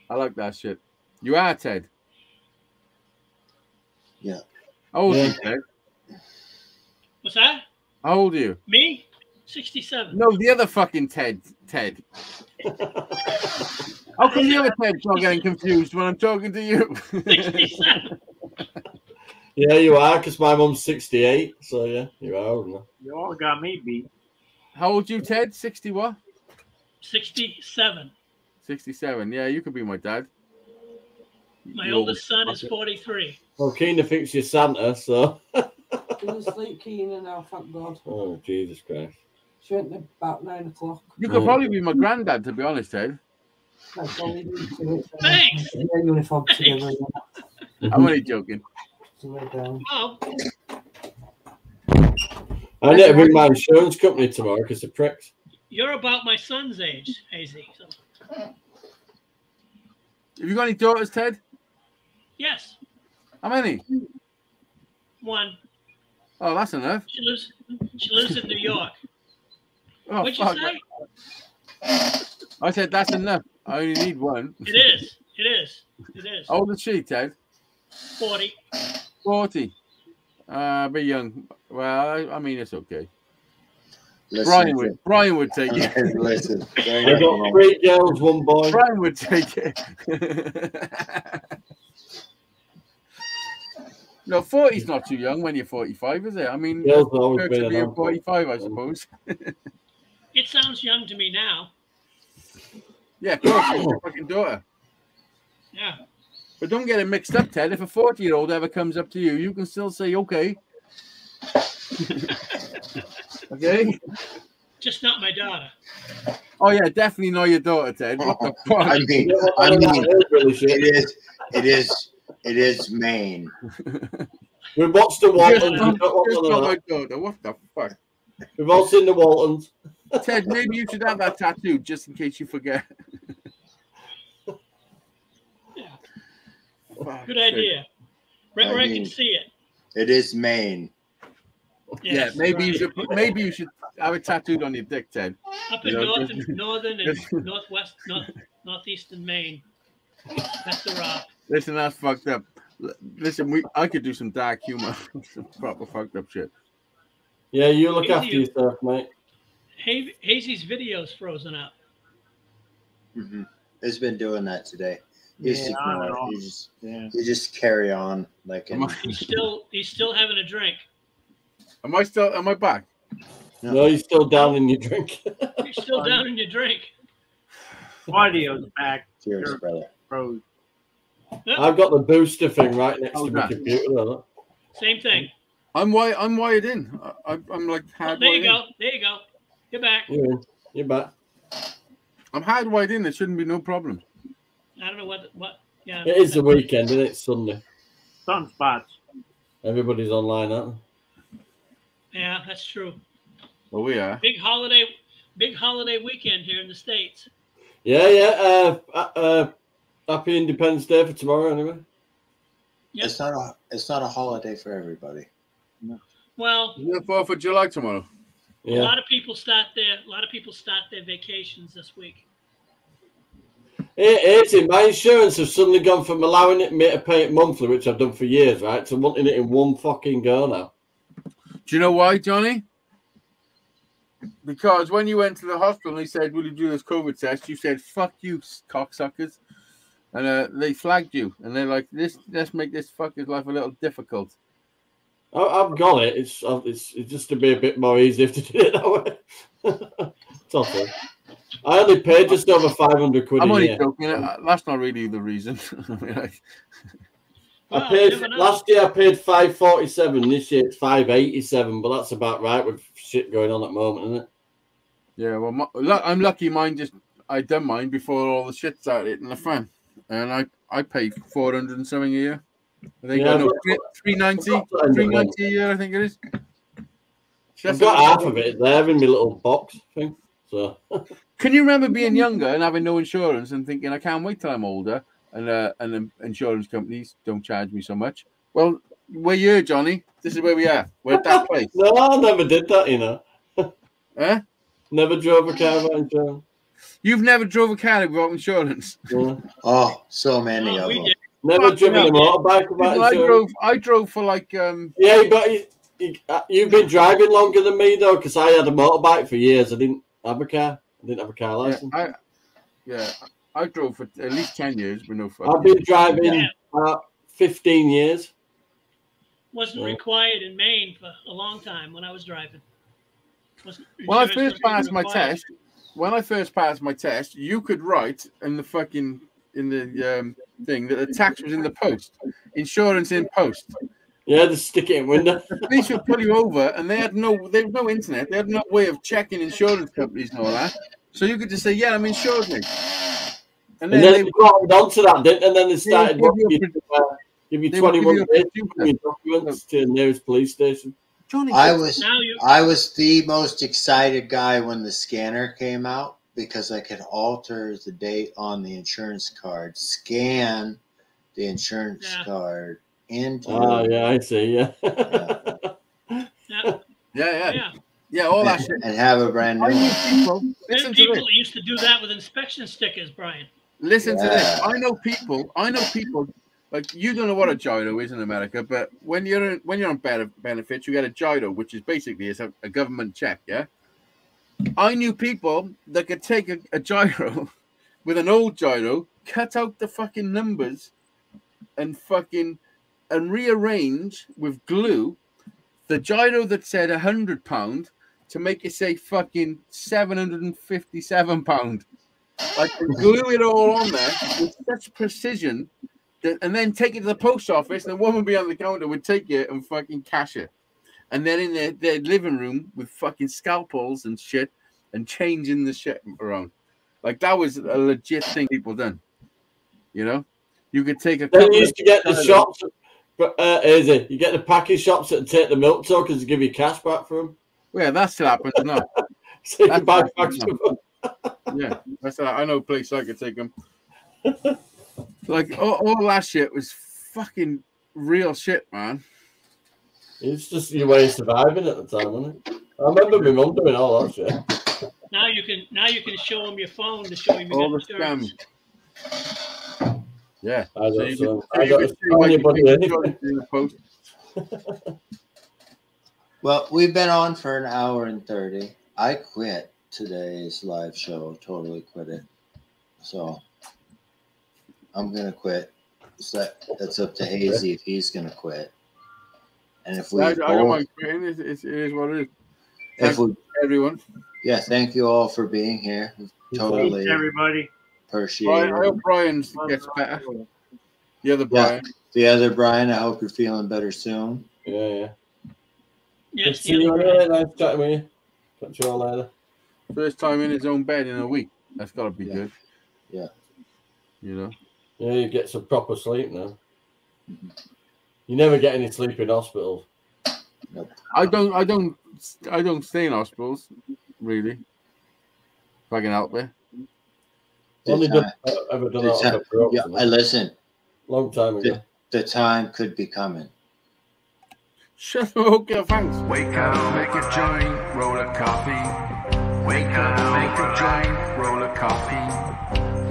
I like that shit. You are, Ted. Yeah. How old are you, Ted? What's that? How old are you? Me? 67. No, the other fucking Ted. How come the other Ted's not getting confused when I'm talking to you? 67. Yeah, you are, because my mum's 68. So, yeah, you are old enough. You all got me beat. How old you, Ted? 60 what? 67. 67. Yeah, you could be my dad. My oldest son is 43. Well, Keena thinks you're Santa, so. She's asleep, Keena, now, thank God. Oh, Jesus Christ. She went to about 9 o'clock. You could probably be my granddad, to be honest, Ted. That's all we need to do. Thanks. Their uniform together. I'm only joking. Oh, I need to bring my insurance company tomorrow because the pricks. you're about my son's age, Hazy. So, Have you got any daughters, Ted? yes, How many? one. Oh, that's enough. She lives in New York. Oh, What'd you fuck. say? I said that's enough. I only need one. It is. It is. It is. How old is she, Ted? 40. 40. A bit young. Well, I mean, it's okay. Listen, Brian would take it. Listen, there I ain't got nothing 3 girls, 1 boy. Brian would take it. No, 40's not too young when you're 45, is it? I mean, Girls have always perks been of being around. 45, I suppose. It sounds young to me now. Yeah, of course, it's your fucking daughter. Yeah. But don't get it mixed up, Ted. If a 40-year-old ever comes up to you, you can still say, okay. Okay? Just not my daughter. Oh, yeah, definitely not your daughter, Ted. What the fuck? It is Maine. We watched the Waltons. Just We don't want not to my know. daughter. What the fuck? We've all seen the Waltons. Ted, maybe you should have that tattoo just in case you forget. Fuck, Good idea. Right where I can see it. It is Maine. Yes, yeah, maybe right. you should have it tattooed on your dick, Ted. Up in northern and northeastern Maine. That's the rock. Listen, that's fucked up. Listen, I could do some dark humor, some proper fucked up shit. Yeah, you look after yourself, mate. Hazy's video's frozen up. Mm-hmm. It's been doing that today. You just carry on like. He's still having a drink. Am I back? No, you're still down in your drink. You're still down in your drink. Audio's back. Cheers, brother. Froze. I've got the booster thing right next to my computer. Same thing. I'm wired in. I'm like hardwired there you go. in. There you go. You're back. You're back. I'm hardwired in. There shouldn't be no problem. I don't know what. Yeah. It is the weekend, isn't it? Sunday. Sunspots. Everybody's online, aren't Yeah, that's true. Well, we are. Big holiday weekend here in the States. Yeah. Happy Independence Day for tomorrow, anyway. Yep. It's not a holiday for everybody. No. Well, the 4th of July tomorrow. Yeah. A lot of people start their vacations this week. Hey, my insurance has suddenly gone from allowing me to pay it monthly, which I've done for years, right, to wanting it in one fucking go now. Do you know why, Johnny? Because when you went to the hospital and they said, will you do this COVID test? You said, fuck you, cocksuckers. And they flagged you. And they're like, let's make this fucker's life a little difficult. I've got it. It's just to be a bit more easy if to do it that way. It's awful. I only paid just over 500 quid I'm a only year. joking. That's not really the reason. I paid last year. I paid 547. This year it's 587. But that's about right with shit going on at the moment, isn't it? Yeah. Well, I'm lucky. I done mine before all the shit started hitting the fan, and I pay 400 and something a year. I think I know 390 a year. I think it is. I've got half of it there in my little box thing. So. Can you remember being younger and having no insurance and thinking, I can't wait till I'm older and the insurance companies don't charge me so much? Well, we're here, Johnny. This is where we are. We're at that place. No, I never did that, you know. Eh? Never drove a car without insurance. You've never drove a car without insurance? Yeah. Oh, so many of them. Never driven a motorbike without insurance. I drove for like Yeah, but you've been driving longer than me though, because I had a motorbike for years. I didn't have a car. I didn't have a car license. I drove for at least 10 years with no fucking. I've been driving 15 years. Wasn't required in Maine for a long time when I was driving. When I first passed my test, you could write in the fucking thing that the tax was in the post, insurance in post. Yeah, just stick it in window. The police would pull you over, and there was no internet. They had no way of checking insurance companies and all that. So you could just say, "Yeah, I'm insured, mate." And then they brought onto that, didn't? And then they started give you 21 days to bring your documents to the nearest police station. I was the most excited guy when the scanner came out because I could alter the date on the insurance card, scan the insurance card into. Oh yeah, I see. Yeah. Yeah, all that shit, and have a brand new. People used to do that with inspection stickers, Brian. Listen to this. I know people. Like, you don't know what a gyro is in America, but when you're on benefits, you get a gyro, which is basically a government check. Yeah, I knew people that could take a gyro with an old gyro, cut out the fucking numbers, and rearrange with glue the gyro that said £100 to make it say fucking £757. Like, glue it all on there with such precision. And then take it to the post office, and the woman behind the counter would take it and fucking cash it. And then in their living room with fucking scalpels and shit and changing the shit around. Like, that was a legit thing people done. You know? You could take a couple. Then you used to get the shops, you get the package shops that take the milk tokens to give you cash back for them. Well, yeah, that still happens now. So you can buy packs of them. Yeah, I know a place I could take them. Like, all that shit was fucking real shit, man. It's just your way of surviving at the time, wasn't it? I remember my mum doing all that shit. Now you can show him your phone to show him all the insurance. scams. Yeah. I don't know. I don't know anybody anything. Well, we've been on for an hour and 30. I quit today's live show. Totally quit it. So I'm gonna quit. So that's up to Hazy if he's gonna quit. And if we, I don't mind quitting. It is what it is. Thanks everyone. Yeah, thank you all for being here. Totally, thanks, everybody. Appreciate it. I hope Brian gets better. The other Brian. The other Brian. I hope you're feeling better soon. Yeah. Yes. See you later. Nice chatting with you. Catch you all later. First time in his own bed in a week. That's got to be good. Yeah. You know. Yeah, you get some proper sleep now. You never get any sleep in hospitals. Nope. I don't stay in hospitals, really. If I can help it. Only ever done that. Yeah, I listen. Long time ago. The time could be coming. Shut up, okay, thanks. Wake up, make a joint, roll a coffee. Wake up, make a joint, roll a coffee.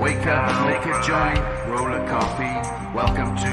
Wake up, make a joint, roll a coffee. Welcome to